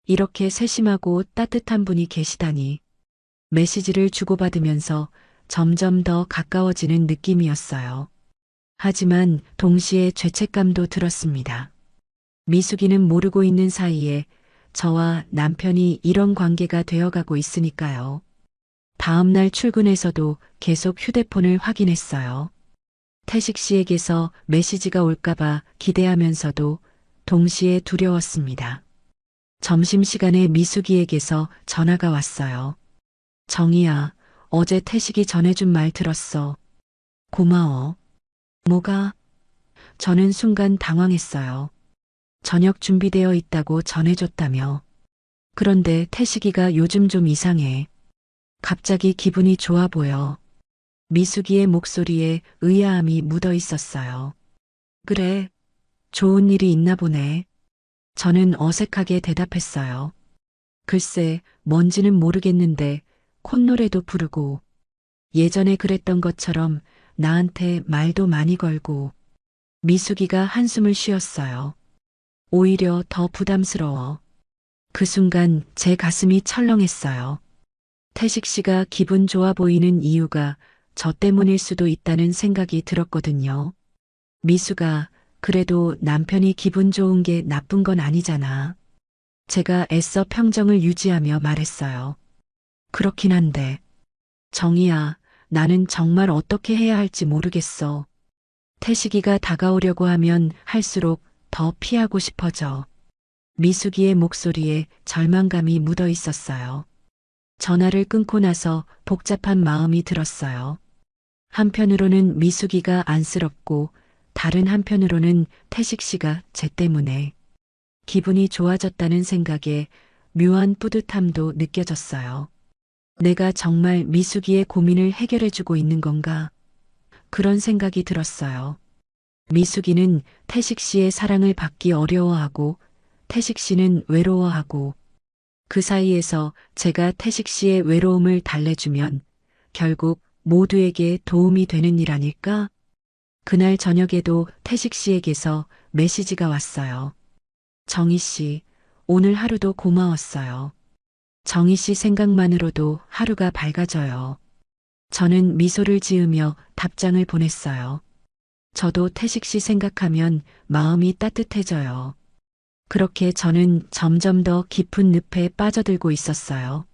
이렇게 세심하고 따뜻한 분이 계시다니. 메시지를 주고받으면서 점점 더 가까워지는 느낌이었어요. 하지만 동시에 죄책감도 들었습니다. 미숙이는 모르고 있는 사이에 저와 남편이 이런 관계가 되어가고 있으니까요. 다음날 출근해서도 계속 휴대폰을 확인했어요. 태식 씨에게서 메시지가 올까봐 기대하면서도 동시에 두려웠습니다. 점심시간에 미숙이에게서 전화가 왔어요. 정희야, 어제 태식이 전해준 말 들었어. 고마워. 뭐가? 저는 순간 당황했어요. 저녁 준비되어 있다고 전해줬다며. 그런데 태식이가 요즘 좀 이상해. 갑자기 기분이 좋아 보여. 미숙이의 목소리에 의아함이 묻어 있었어요. 그래, 좋은 일이 있나 보네. 저는 어색하게 대답했어요. 글쎄, 뭔지는 모르겠는데 콧노래도 부르고 예전에 그랬던 것처럼 나한테 말도 많이 걸고. 미숙이가 한숨을 쉬었어요. 오히려 더 부담스러워. 그 순간 제 가슴이 철렁했어요. 태식 씨가 기분 좋아 보이는 이유가 저 때문일 수도 있다는 생각이 들었거든요. 미수가, 그래도 남편이 기분 좋은 게 나쁜 건 아니잖아. 제가 애써 평정을 유지하며 말했어요. 그렇긴 한데. 정희야, 나는 정말 어떻게 해야 할지 모르겠어. 태식이가 다가오려고 하면 할수록 더 피하고 싶어져. 미숙이의 목소리에 절망감이 묻어 있었어요. 전화를 끊고 나서 복잡한 마음이 들었어요. 한편으로는 미숙이가 안쓰럽고 다른 한편으로는 태식 씨가 제 때문에 기분이 좋아졌다는 생각에 묘한 뿌듯함도 느껴졌어요. 내가 정말 미숙이의 고민을 해결해주고 있는 건가? 그런 생각이 들었어요. 미숙이는 태식 씨의 사랑을 받기 어려워하고 태식 씨는 외로워하고 그 사이에서 제가 태식 씨의 외로움을 달래주면 결국 모두에게 도움이 되는 일 아닐까? 그날 저녁에도 태식 씨에게서 메시지가 왔어요. 정희 씨, 오늘 하루도 고마웠어요. 정희 씨 생각만으로도 하루가 밝아져요. 저는 미소를 지으며 답장을 보냈어요. 저도 태식 씨 생각하면 마음이 따뜻해져요. 그렇게 저는 점점 더 깊은 늪에 빠져들고 있었어요.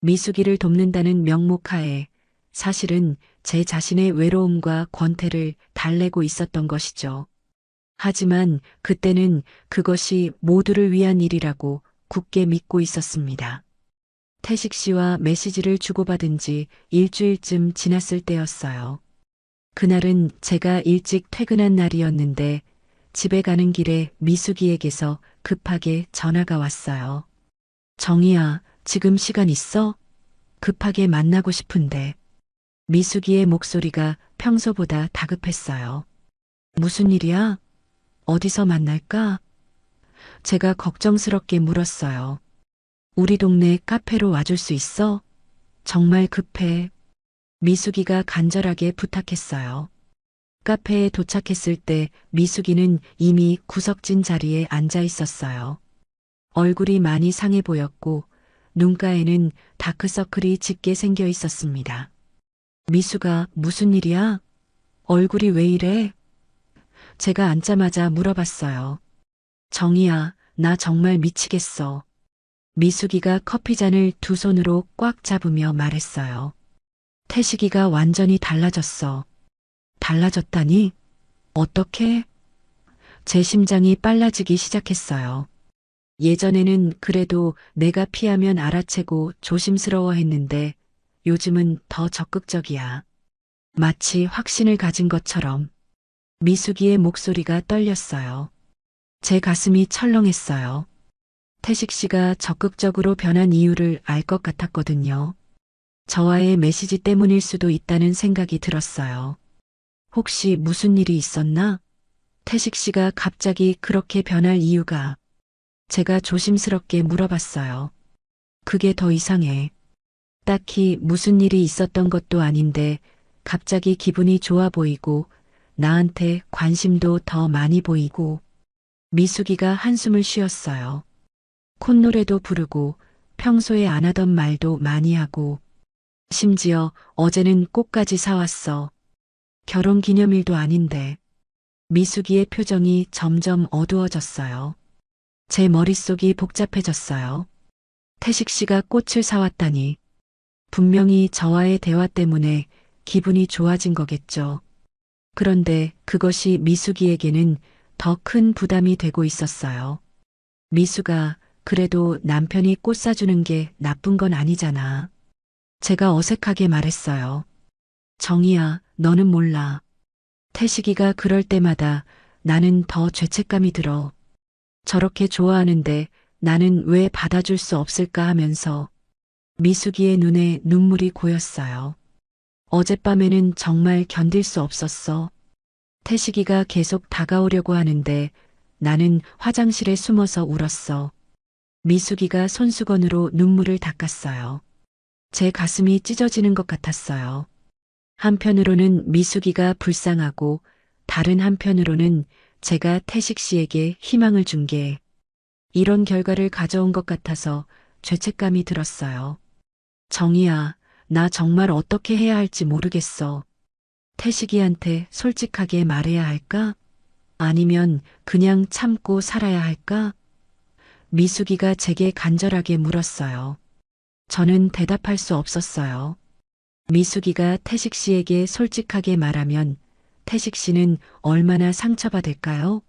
미숙이를 돕는다는 명목하에 사실은 제 자신의 외로움과 권태를 달래고 있었던 것이죠. 하지만 그때는 그것이 모두를 위한 일이라고 굳게 믿고 있었습니다. 태식 씨와 메시지를 주고받은 지 일주일쯤 지났을 때였어요. 그날은 제가 일찍 퇴근한 날이었는데 집에 가는 길에 미숙이에게서 급하게 전화가 왔어요. 정희야, 지금 시간 있어? 급하게 만나고 싶은데. 미숙이의 목소리가 평소보다 다급했어요. 무슨 일이야? 어디서 만날까? 제가 걱정스럽게 물었어요. 우리 동네 카페로 와줄 수 있어? 정말 급해. 미숙이가 간절하게 부탁했어요. 카페에 도착했을 때 미숙이는 이미 구석진 자리에 앉아 있었어요. 얼굴이 많이 상해 보였고 눈가에는 다크서클이 짙게 생겨 있었습니다. 미숙아, 무슨 일이야? 얼굴이 왜 이래? 제가 앉자마자 물어봤어요. 정희야, 나 정말 미치겠어. 미숙이가 커피잔을 두 손으로 꽉 잡으며 말했어요. 태식이가 완전히 달라졌어. 달라졌다니? 어떻게? 제 심장이 빨라지기 시작했어요. 예전에는 그래도 내가 피하면 알아채고 조심스러워 했는데 요즘은 더 적극적이야. 마치 확신을 가진 것처럼. 미숙이의 목소리가 떨렸어요. 제 가슴이 철렁했어요. 태식 씨가 적극적으로 변한 이유를 알 것 같았거든요. 저와의 메시지 때문일 수도 있다는 생각이 들었어요. 혹시 무슨 일이 있었나? 태식 씨가 갑자기 그렇게 변할 이유가. 제가 조심스럽게 물어봤어요. 그게 더 이상해. 딱히 무슨 일이 있었던 것도 아닌데 갑자기 기분이 좋아 보이고 나한테 관심도 더 많이 보이고. 미숙이가 한숨을 쉬었어요. 콧노래도 부르고 평소에 안 하던 말도 많이 하고 심지어 어제는 꽃까지 사왔어. 결혼 기념일도 아닌데. 미숙이의 표정이 점점 어두워졌어요. 제 머릿속이 복잡해졌어요. 태식 씨가 꽃을 사왔다니. 분명히 저와의 대화 때문에 기분이 좋아진 거겠죠. 그런데 그것이 미숙이에게는 더 큰 부담이 되고 있었어요. 미숙아, 그래도 남편이 꽃 사주는 게 나쁜 건 아니잖아. 제가 어색하게 말했어요. 정희야, 너는 몰라. 태식이가 그럴 때마다 나는 더 죄책감이 들어. 저렇게 좋아하는데 나는 왜 받아줄 수 없을까 하면서. 미숙이의 눈에 눈물이 고였어요. 어젯밤에는 정말 견딜 수 없었어. 태식이가 계속 다가오려고 하는데 나는 화장실에 숨어서 울었어. 미숙이가 손수건으로 눈물을 닦았어요. 제 가슴이 찢어지는 것 같았어요. 한편으로는 미숙이가 불쌍하고 다른 한편으로는 제가 태식 씨에게 희망을 준 게 이런 결과를 가져온 것 같아서 죄책감이 들었어요. 정희야, 나 정말 어떻게 해야 할지 모르겠어. 태식이한테 솔직하게 말해야 할까? 아니면 그냥 참고 살아야 할까? 미숙이가 제게 간절하게 물었어요. 저는 대답할 수 없었어요. 미숙이가 태식 씨에게 솔직하게 말하면 태식 씨는 얼마나 상처받을까요?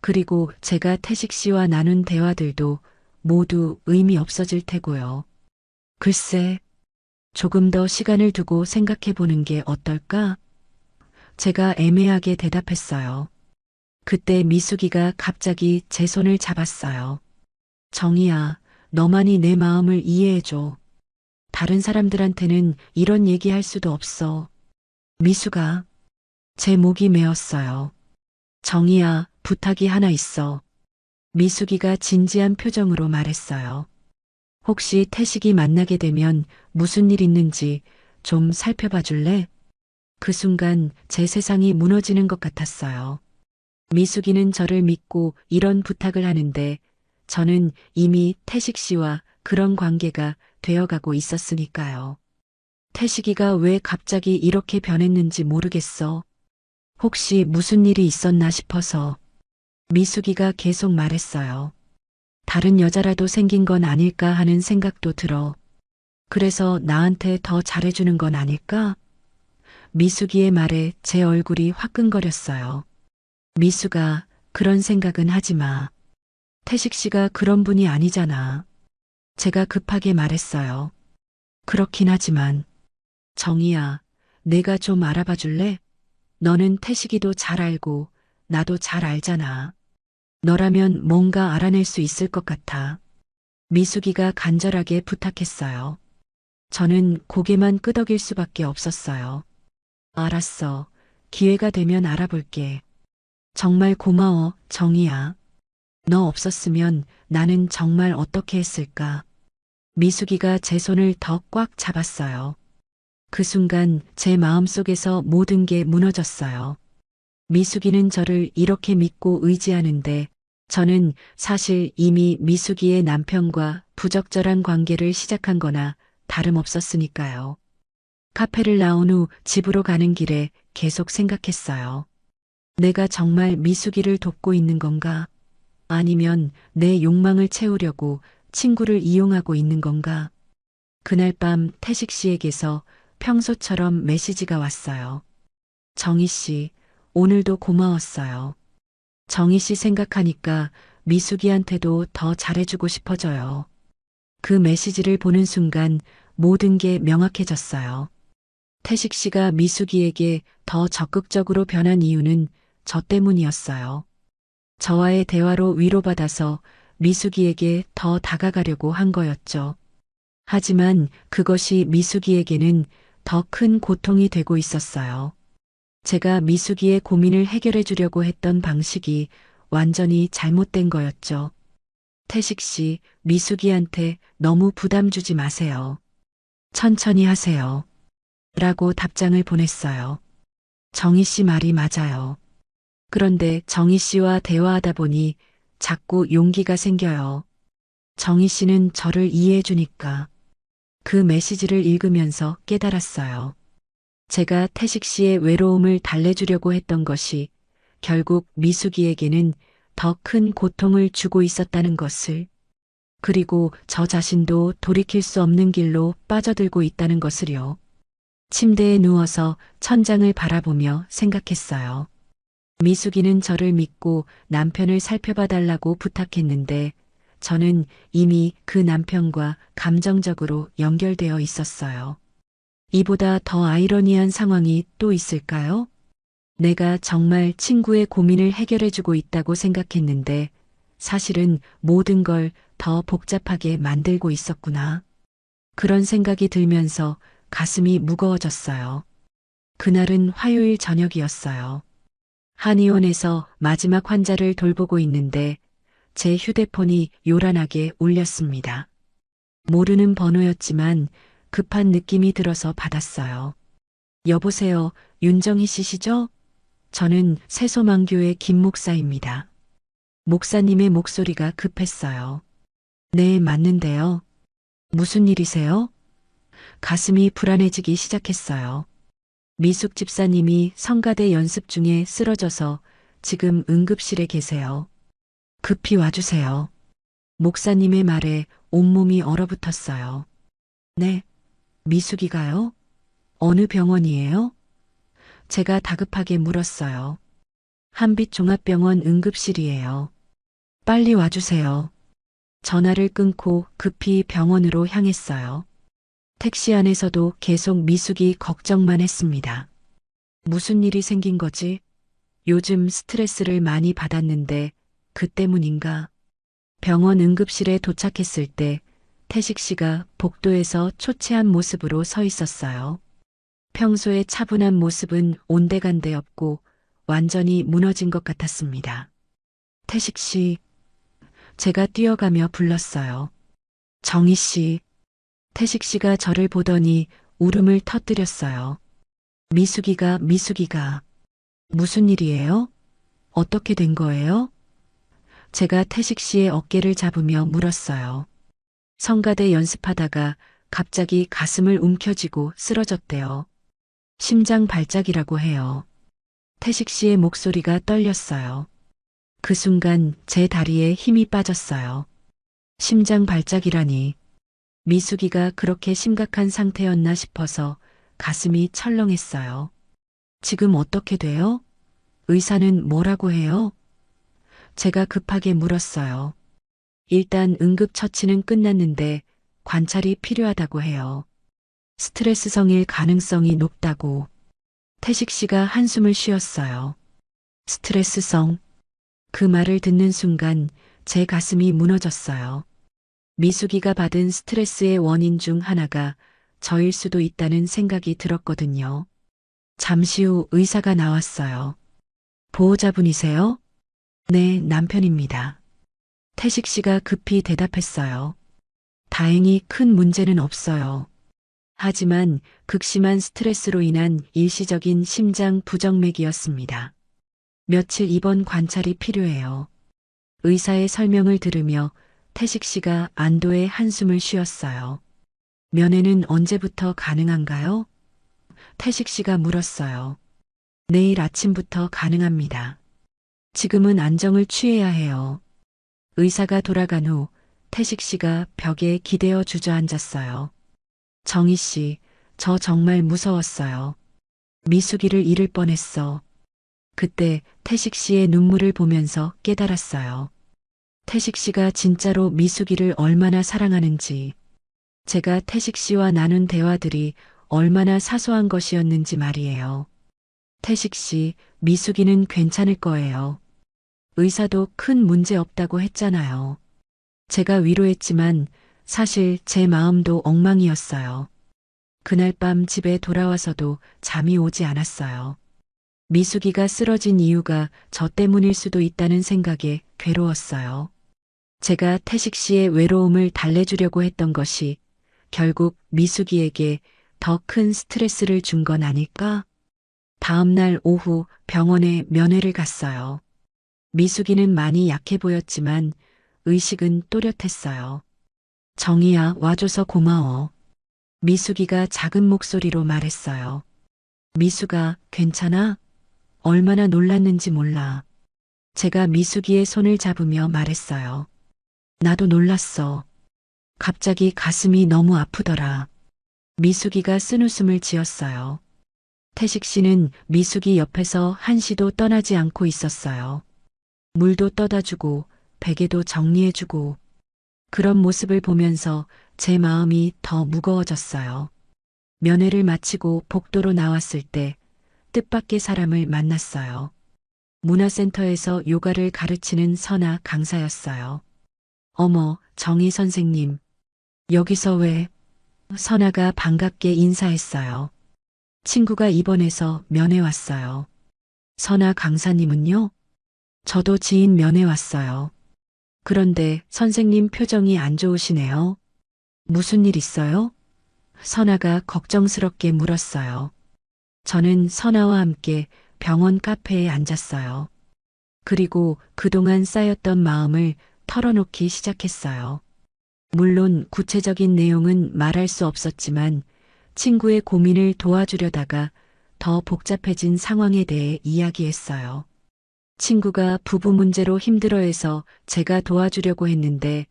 그리고 제가 태식 씨와 나눈 대화들도 모두 의미 없어질 테고요. 글쎄, 조금 더 시간을 두고 생각해 보는 게 어떨까? 제가 애매하게 대답했어요. 그때 미숙이가 갑자기 제 손을 잡았어요. 정희야, 너만이 내 마음을 이해해줘. 다른 사람들한테는 이런 얘기할 수도 없어. 미숙아, 제 목이 메었어요. 정희야, 부탁이 하나 있어. 미숙이가 진지한 표정으로 말했어요. 혹시 태식이 만나게 되면 무슨 일 있는지 좀 살펴봐 줄래? 그 순간 제 세상이 무너지는 것 같았어요. 미숙이는 저를 믿고 이런 부탁을 하는데 저는 이미 태식 씨와 그런 관계가 되어가고 있었으니까요. 태식이가 왜 갑자기 이렇게 변했는지 모르겠어. 혹시 무슨 일이 있었나 싶어서. 미숙이가 계속 말했어요. 다른 여자라도 생긴 건 아닐까 하는 생각도 들어. 그래서 나한테 더 잘해주는 건 아닐까? 미숙이의 말에 제 얼굴이 화끈거렸어요. 미숙아, 그런 생각은 하지 마. 태식 씨가 그런 분이 아니잖아. 제가 급하게 말했어요. 그렇긴 하지만, 정희야, 내가 좀 알아봐 줄래? 너는 태식이도 잘 알고, 나도 잘 알잖아. 너라면 뭔가 알아낼 수 있을 것 같아. 미숙이가 간절하게 부탁했어요. 저는 고개만 끄덕일 수밖에 없었어요. 알았어. 기회가 되면 알아볼게. 정말 고마워, 정희야. 너 없었으면 나는 정말 어떻게 했을까? 미숙이가 제 손을 더 꽉 잡았어요. 그 순간 제 마음속에서 모든 게 무너졌어요. 미숙이는 저를 이렇게 믿고 의지하는데 저는 사실 이미 미숙이의 남편과 부적절한 관계를 시작한 거나 다름없었으니까요. 카페를 나온 후 집으로 가는 길에 계속 생각했어요. 내가 정말 미숙이를 돕고 있는 건가? 아니면 내 욕망을 채우려고 친구를 이용하고 있는 건가? 그날 밤 태식 씨에게서 평소처럼 메시지가 왔어요. 정희 씨, 오늘도 고마웠어요. 정희 씨 생각하니까 미숙이한테도 더 잘해주고 싶어져요. 그 메시지를 보는 순간 모든 게 명확해졌어요. 태식 씨가 미숙이에게 더 적극적으로 변한 이유는 저 때문이었어요. 저와의 대화로 위로받아서 미숙이에게 더 다가가려고 한 거였죠. 하지만 그것이 미숙이에게는 더 큰 고통이 되고 있었어요. 제가 미숙이의 고민을 해결해 주려고 했던 방식이 완전히 잘못된 거였죠. 태식 씨, 미숙이한테 너무 부담 주지 마세요. 천천히 하세요. 라고 답장을 보냈어요. 정희 씨 말이 맞아요. 그런데 정희 씨와 대화하다 보니 자꾸 용기가 생겨요. 정희 씨는 저를 이해해 주니까. 그 메시지를 읽으면서 깨달았어요. 제가 태식 씨의 외로움을 달래주려고 했던 것이 결국 미숙이에게는 더 큰 고통을 주고 있었다는 것을, 그리고 저 자신도 돌이킬 수 없는 길로 빠져들고 있다는 것을요. 침대에 누워서 천장을 바라보며 생각했어요. 미숙이는 저를 믿고 남편을 살펴봐 달라고 부탁했는데 저는 이미 그 남편과 감정적으로 연결되어 있었어요. 이보다 더 아이러니한 상황이 또 있을까요? 내가 정말 친구의 고민을 해결해주고 있다고 생각했는데 사실은 모든 걸 더 복잡하게 만들고 있었구나. 그런 생각이 들면서 가슴이 무거워졌어요. 그날은 화요일 저녁이었어요. 한의원에서 마지막 환자를 돌보고 있는데 제 휴대폰이 요란하게 울렸습니다. 모르는 번호였지만 급한 느낌이 들어서 받았어요. 여보세요, 윤정희 씨시죠? 저는 새소망교회 김 목사입니다. 목사님의 목소리가 급했어요. 네, 맞는데요. 무슨 일이세요? 가슴이 불안해지기 시작했어요. 미숙 집사님이 성가대 연습 중에 쓰러져서 지금 응급실에 계세요. 급히 와주세요. 목사님의 말에 온몸이 얼어붙었어요. 네, 미숙이가요? 어느 병원이에요? 제가 다급하게 물었어요. 한빛종합병원 응급실이에요. 빨리 와주세요. 전화를 끊고 급히 병원으로 향했어요. 택시 안에서도 계속 미숙이 걱정만 했습니다. 무슨 일이 생긴 거지? 요즘 스트레스를 많이 받았는데 그 때문인가? 병원 응급실에 도착했을 때 태식 씨가 복도에서 초췌한 모습으로 서 있었어요. 평소의 차분한 모습은 온데간데 없고 완전히 무너진 것 같았습니다. 태식 씨, 제가 뛰어가며 불렀어요. 정희 씨, 태식 씨가 저를 보더니 울음을 터뜨렸어요. 미숙이가 무슨 일이에요? 어떻게 된 거예요? 제가 태식 씨의 어깨를 잡으며 물었어요. 성가대 연습하다가 갑자기 가슴을 움켜쥐고 쓰러졌대요. 심장 발작이라고 해요. 태식 씨의 목소리가 떨렸어요. 그 순간 제 다리에 힘이 빠졌어요. 심장 발작이라니. 미숙이가 그렇게 심각한 상태였나 싶어서 가슴이 철렁했어요. 지금 어떻게 돼요? 의사는 뭐라고 해요? 제가 급하게 물었어요. 일단 응급처치는 끝났는데 관찰이 필요하다고 해요. 스트레스성일 가능성이 높다고. 태식 씨가 한숨을 쉬었어요. 스트레스성. 그 말을 듣는 순간 제 가슴이 무너졌어요. 미숙이가 받은 스트레스의 원인 중 하나가 저일 수도 있다는 생각이 들었거든요. 잠시 후 의사가 나왔어요. 보호자분이세요? 네, 남편입니다. 태식 씨가 급히 대답했어요. 다행히 큰 문제는 없어요. 하지만 극심한 스트레스로 인한 일시적인 심장 부정맥이었습니다. 며칠 입원 관찰이 필요해요. 의사의 설명을 들으며 태식 씨가 안도의 한숨을 쉬었어요. 면회는 언제부터 가능한가요? 태식 씨가 물었어요. 내일 아침부터 가능합니다. 지금은 안정을 취해야 해요. 의사가 돌아간 후 태식 씨가 벽에 기대어 주저앉았어요. 정희 씨, 저 정말 무서웠어요. 미숙이를 잃을 뻔했어. 그때 태식 씨의 눈물을 보면서 깨달았어요. 태식 씨가 진짜로 미숙이를 얼마나 사랑하는지, 제가 태식 씨와 나눈 대화들이 얼마나 사소한 것이었는지 말이에요. 태식 씨, 미숙이는 괜찮을 거예요. 의사도 큰 문제 없다고 했잖아요. 제가 위로했지만 사실 제 마음도 엉망이었어요. 그날 밤 집에 돌아와서도 잠이 오지 않았어요. 미숙이가 쓰러진 이유가 저 때문일 수도 있다는 생각에 괴로웠어요. 제가 태식 씨의 외로움을 달래주려고 했던 것이 결국 미숙이에게 더 큰 스트레스를 준 건 아닐까? 다음 날 오후 병원에 면회를 갔어요. 미숙이는 많이 약해 보였지만 의식은 또렷했어요. 정희야, 와줘서 고마워. 미숙이가 작은 목소리로 말했어요. 미숙아, 괜찮아? 얼마나 놀랐는지 몰라. 제가 미숙이의 손을 잡으며 말했어요. 나도 놀랐어. 갑자기 가슴이 너무 아프더라. 미숙이가 쓴웃음을 지었어요. 태식 씨는 미숙이 옆에서 한시도 떠나지 않고 있었어요. 물도 떠다 주고 베개도 정리해주고 그런 모습을 보면서 제 마음이 더 무거워졌어요. 면회를 마치고 복도로 나왔을 때 뜻밖의 사람을 만났어요. 문화센터에서 요가를 가르치는 선아 강사였어요. 어머, 정희 선생님. 여기서 왜? 선아가 반갑게 인사했어요. 친구가 입원해서 면회 왔어요. 선아 강사님은요? 저도 지인 면회 왔어요. 그런데 선생님 표정이 안 좋으시네요. 무슨 일 있어요? 선아가 걱정스럽게 물었어요. 저는 선아와 함께 병원 카페에 앉았어요. 그리고 그동안 쌓였던 마음을 털어놓기 시작했어요. 물론 구체적인 내용은 말할 수 없었지만 친구의 고민을 도와주려다가 더 복잡해진 상황에 대해 이야기했어요. 친구가 부부 문제로 힘들어해서 제가 도와주려고 했는데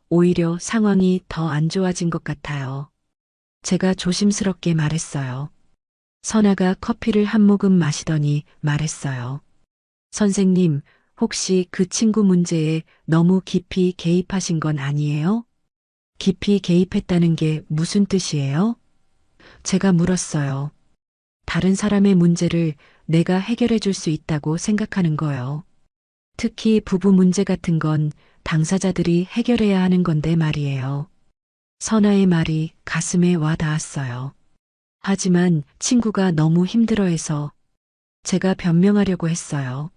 오히려 상황이 더 안 좋아진 것 같아요. 제가 조심스럽게 말했어요. 선아가 커피를 한 모금 마시더니 말했어요. 선생님, 혹시 그 친구 문제에 너무 깊이 개입하신 건 아니에요? 깊이 개입했다는 게 무슨 뜻이에요? 제가 물었어요. 다른 사람의 문제를 내가 해결해 줄 수 있다고 생각하는 거요. 특히 부부 문제 같은 건 당사자들이 해결해야 하는 건데 말이에요. 선아의 말이 가슴에 와 닿았어요. 하지만 친구가 너무 힘들어해서 제가 변명하려고 했어요.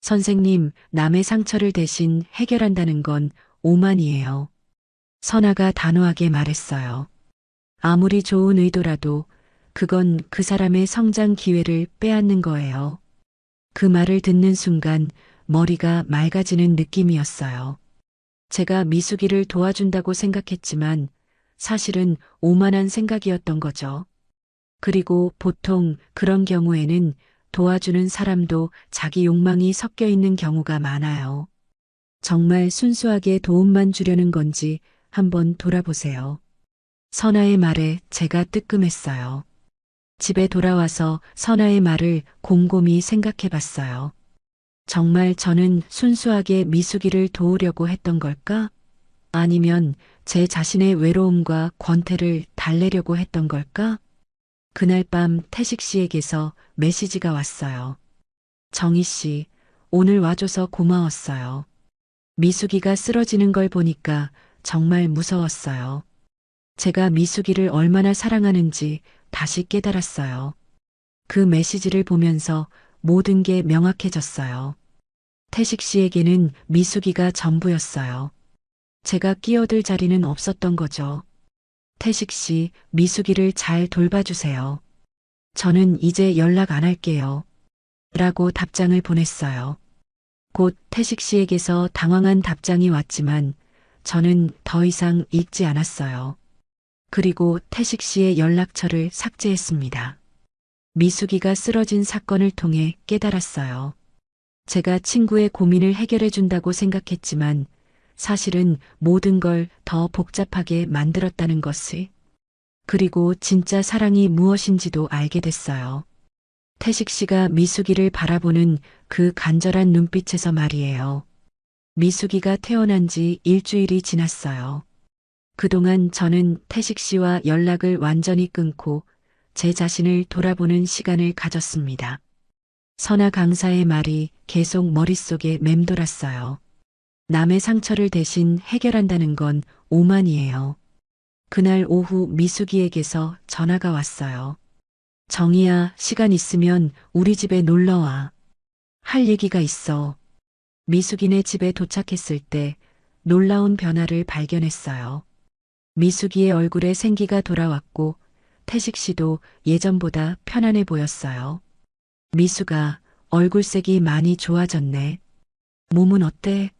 선생님, 남의 상처를 대신 해결한다는 건 오만이에요. 선아가 단호하게 말했어요. 아무리 좋은 의도라도 그건 그 사람의 성장 기회를 빼앗는 거예요. 그 말을 듣는 순간 머리가 맑아지는 느낌이었어요. 제가 미숙이를 도와준다고 생각했지만 사실은 오만한 생각이었던 거죠. 그리고 보통 그런 경우에는 도와주는 사람도 자기 욕망이 섞여 있는 경우가 많아요. 정말 순수하게 도움만 주려는 건지 한번 돌아보세요. 선아의 말에 제가 뜨끔했어요. 집에 돌아와서 선아의 말을 곰곰이 생각해 봤어요. 정말 저는 순수하게 미숙이를 도우려고 했던 걸까? 아니면 제 자신의 외로움과 권태를 달래려고 했던 걸까? 그날 밤 태식 씨에게서 메시지가 왔어요. 정희 씨, 오늘 와줘서 고마웠어요. 미숙이가 쓰러지는 걸 보니까 정말 무서웠어요. 제가 미숙이를 얼마나 사랑하는지 다시 깨달았어요. 그 메시지를 보면서 모든 게 명확해졌어요. 태식 씨에게는 미숙이가 전부였어요. 제가 끼어들 자리는 없었던 거죠. 태식 씨, 미숙이를 잘 돌봐주세요. 저는 이제 연락 안 할게요. 라고 답장을 보냈어요. 곧 태식 씨에게서 당황한 답장이 왔지만 저는 더 이상 읽지 않았어요. 그리고 태식 씨의 연락처를 삭제했습니다. 미숙이가 쓰러진 사건을 통해 깨달았어요. 제가 친구의 고민을 해결해 준다고 생각했지만 사실은 모든 걸 더 복잡하게 만들었다는 것을. 그리고 진짜 사랑이 무엇인지도 알게 됐어요. 태식 씨가 미숙이를 바라보는 그 간절한 눈빛에서 말이에요. 미숙이가 태어난 지 일주일이 지났어요. 그동안 저는 태식 씨와 연락을 완전히 끊고 제 자신을 돌아보는 시간을 가졌습니다. 선아 강사의 말이 계속 머릿속에 맴돌았어요. 남의 상처를 대신 해결한다는 건 오만이에요. 그날 오후 미숙이에게서 전화가 왔어요. 정희야, 시간 있으면 우리 집에 놀러와. 할 얘기가 있어. 미숙이네 집에 도착했을 때 놀라운 변화를 발견했어요. 미숙이의 얼굴에 생기가 돌아왔고 태식 씨도 예전보다 편안해 보였어요. 미숙아, 얼굴색이 많이 좋아졌네. 몸은 어때?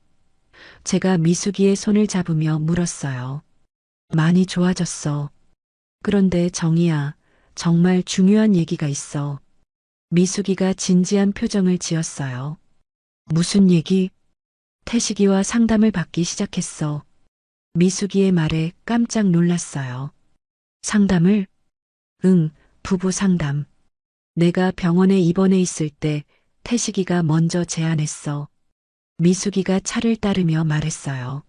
제가 미숙이의 손을 잡으며 물었어요. 많이 좋아졌어. 그런데 정희야, 정말 중요한 얘기가 있어. 미숙이가 진지한 표정을 지었어요. 무슨 얘기? 태식이와 상담을 받기 시작했어. 미숙이의 말에 깜짝 놀랐어요. 상담을? 응, 부부 상담. 내가 병원에 입원해 있을 때 태식이가 먼저 제안했어. 미숙이가 차를 따르며 말했어요.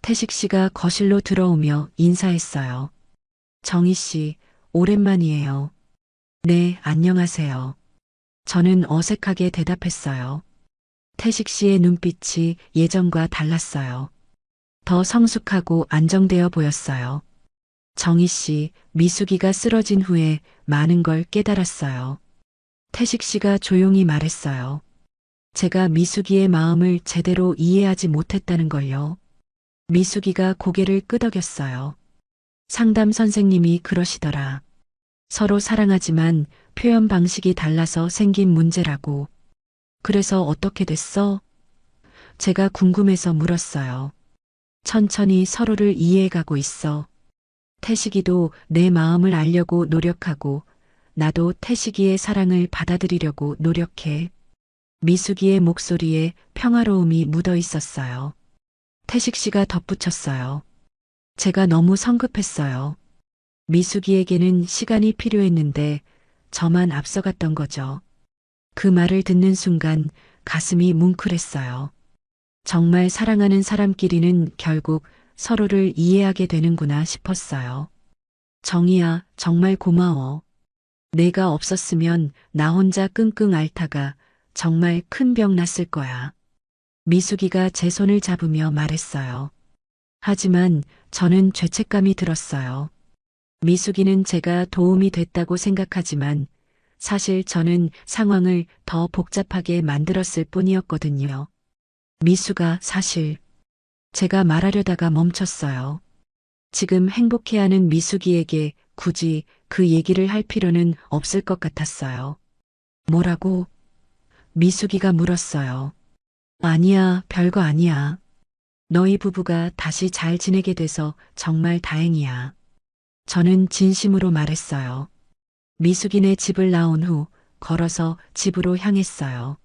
태식 씨가 거실로 들어오며 인사했어요. 정희 씨, 오랜만이에요. 네, 안녕하세요. 저는 어색하게 대답했어요. 태식 씨의 눈빛이 예전과 달랐어요. 더 성숙하고 안정되어 보였어요. 정희 씨, 미숙이가 쓰러진 후에 많은 걸 깨달았어요. 태식 씨가 조용히 말했어요. 제가 미숙이의 마음을 제대로 이해하지 못했다는 걸요. 미숙이가 고개를 끄덕였어요. 상담 선생님이 그러시더라. 서로 사랑하지만 표현 방식이 달라서 생긴 문제라고. 그래서 어떻게 됐어? 제가 궁금해서 물었어요. 천천히 서로를 이해해가고 있어. 태식이도 내 마음을 알려고 노력하고 나도 태식이의 사랑을 받아들이려고 노력해. 미숙이의 목소리에 평화로움이 묻어 있었어요. 태식 씨가 덧붙였어요. 제가 너무 성급했어요. 미숙이에게는 시간이 필요했는데 저만 앞서갔던 거죠. 그 말을 듣는 순간 가슴이 뭉클했어요. 정말 사랑하는 사람끼리는 결국 서로를 이해하게 되는구나 싶었어요. 정희야, 정말 고마워. 내가 없었으면 나 혼자 끙끙 앓다가 정말 큰 병 났을 거야. 미숙이가 제 손을 잡으며 말했어요. 하지만 저는 죄책감이 들었어요. 미숙이는 제가 도움이 됐다고 생각하지만 사실 저는 상황을 더 복잡하게 만들었을 뿐이었거든요. 미숙아, 사실 제가 말하려다가 멈췄어요. 지금 행복해하는 미숙이에게 굳이 그 얘기를 할 필요는 없을 것 같았어요. 뭐라고? 미숙이가 물었어요. 아니야, 별거 아니야. 너희 부부가 다시 잘 지내게 돼서 정말 다행이야. 저는 진심으로 말했어요. 미숙이네 집을 나온 후 걸어서 집으로 향했어요.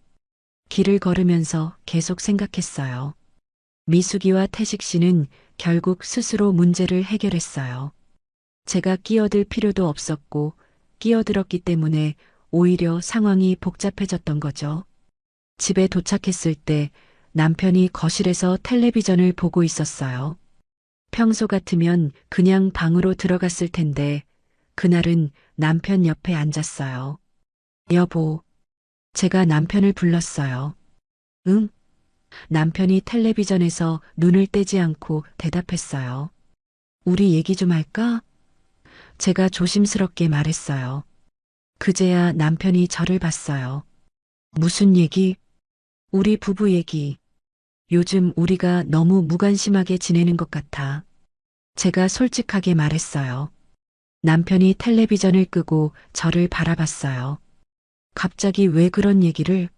길을 걸으면서 계속 생각했어요. 미숙이와 태식 씨는 결국 스스로 문제를 해결했어요. 제가 끼어들 필요도 없었고 끼어들었기 때문에 오히려 상황이 복잡해졌던 거죠. 집에 도착했을 때 남편이 거실에서 텔레비전을 보고 있었어요. 평소 같으면 그냥 방으로 들어갔을 텐데 그날은 남편 옆에 앉았어요. 여보, 제가 남편을 불렀어요. 응? 남편이 텔레비전에서 눈을 떼지 않고 대답했어요. 우리 얘기 좀 할까? 제가 조심스럽게 말했어요. 그제야 남편이 저를 봤어요. 무슨 얘기? 우리 부부 얘기. 요즘 우리가 너무 무관심하게 지내는 것 같아. 제가 솔직하게 말했어요. 남편이 텔레비전을 끄고 저를 바라봤어요. 갑자기 왜 그런 얘기를?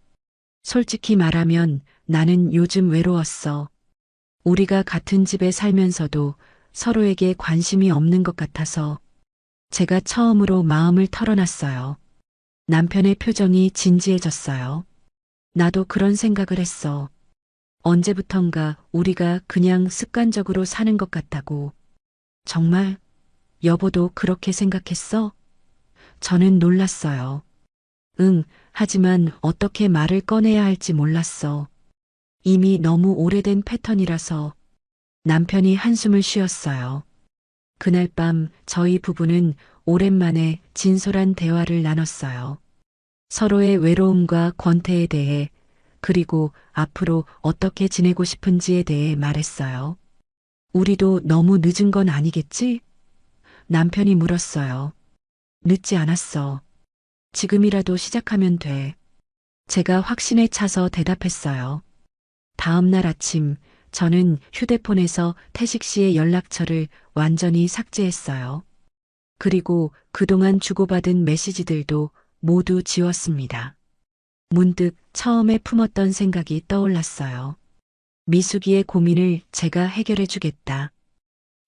솔직히 말하면 나는 요즘 외로웠어. 우리가 같은 집에 살면서도 서로에게 관심이 없는 것 같아서 제가 처음으로 마음을 털어놨어요. 남편의 표정이 진지해졌어요. 나도 그런 생각을 했어. 언제부턴가 우리가 그냥 습관적으로 사는 것 같다고. 정말? 여보도 그렇게 생각했어? 저는 놀랐어요. 응, 하지만 어떻게 말을 꺼내야 할지 몰랐어. 이미 너무 오래된 패턴이라서 남편이 한숨을 쉬었어요. 그날 밤 저희 부부는 오랜만에 진솔한 대화를 나눴어요. 서로의 외로움과 권태에 대해 그리고 앞으로 어떻게 지내고 싶은지에 대해 말했어요. 우리도 너무 늦은 건 아니겠지? 남편이 물었어요. 늦지 않았어. 지금이라도 시작하면 돼. 제가 확신에 차서 대답했어요. 다음 날 아침 저는 휴대폰에서 태식 씨의 연락처를 완전히 삭제했어요. 그리고 그동안 주고받은 메시지들도 모두 지웠습니다. 문득 처음에 품었던 생각이 떠올랐어요. 미숙이의 고민을 제가 해결해 주겠다.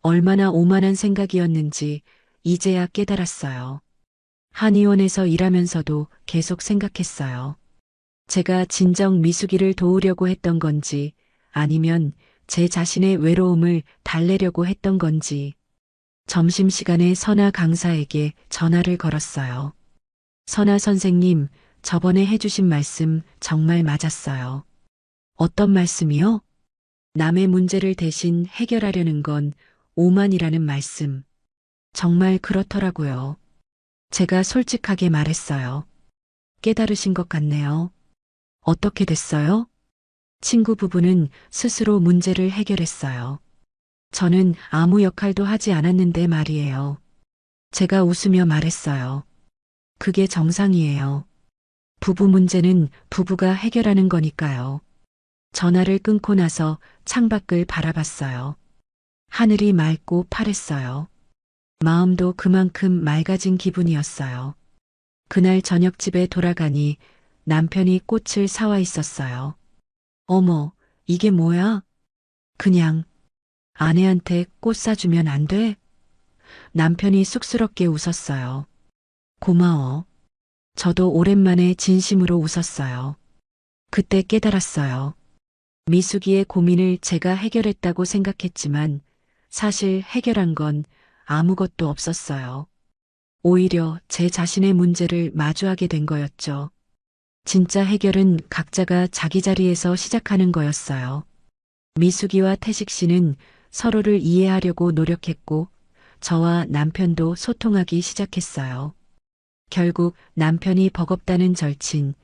얼마나 오만한 생각이었는지 이제야 깨달았어요. 한의원에서 일하면서도 계속 생각했어요. 제가 진정 미숙이를 도우려고 했던 건지 아니면 제 자신의 외로움을 달래려고 했던 건지. 점심시간에 선아 강사에게 전화를 걸었어요. 선아 선생님, 저번에 해주신 말씀 정말 맞았어요. 어떤 말씀이요? 남의 문제를 대신 해결하려는 건 오만이라는 말씀. 정말 그렇더라고요. 제가 솔직하게 말했어요. 깨달으신 것 같네요. 어떻게 됐어요? 친구 부부는 스스로 문제를 해결했어요. 저는 아무 역할도 하지 않았는데 말이에요. 제가 웃으며 말했어요. 그게 정상이에요. 부부 문제는 부부가 해결하는 거니까요. 전화를 끊고 나서 창밖을 바라봤어요. 하늘이 맑고 파랬어요. 마음도 그만큼 맑아진 기분이었어요. 그날 저녁 집에 돌아가니 남편이 꽃을 사와 있었어요. 어머, 이게 뭐야? 그냥 아내한테 꽃 사주면 안 돼? 남편이 쑥스럽게 웃었어요. 고마워. 저도 오랜만에 진심으로 웃었어요. 그때 깨달았어요. 미숙이의 고민을 제가 해결했다고 생각했지만 사실 해결한 건 아무것도 없었어요. 오히려 제 자신의 문제를 마주하게 된 거였죠. 진짜 해결은 각자가 자기 자리에서 시작하는 거였어요. 미숙이와 태식 씨는 서로를 이해하려고 노력했고 저와 남편도 소통하기 시작했어요. 결국 남편이 버겁다는 절친,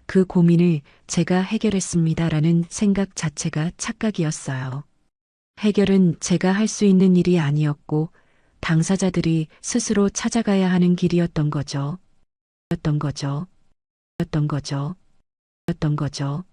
그 고민을 제가 해결했습니다라는 생각 자체가 착각이었어요. 해결은 제가 할 수 있는 일이 아니었고 당사자들이 스스로 찾아가야 하는 길이었던 거죠. 였던 거죠. 였던 거죠. 였던 거죠.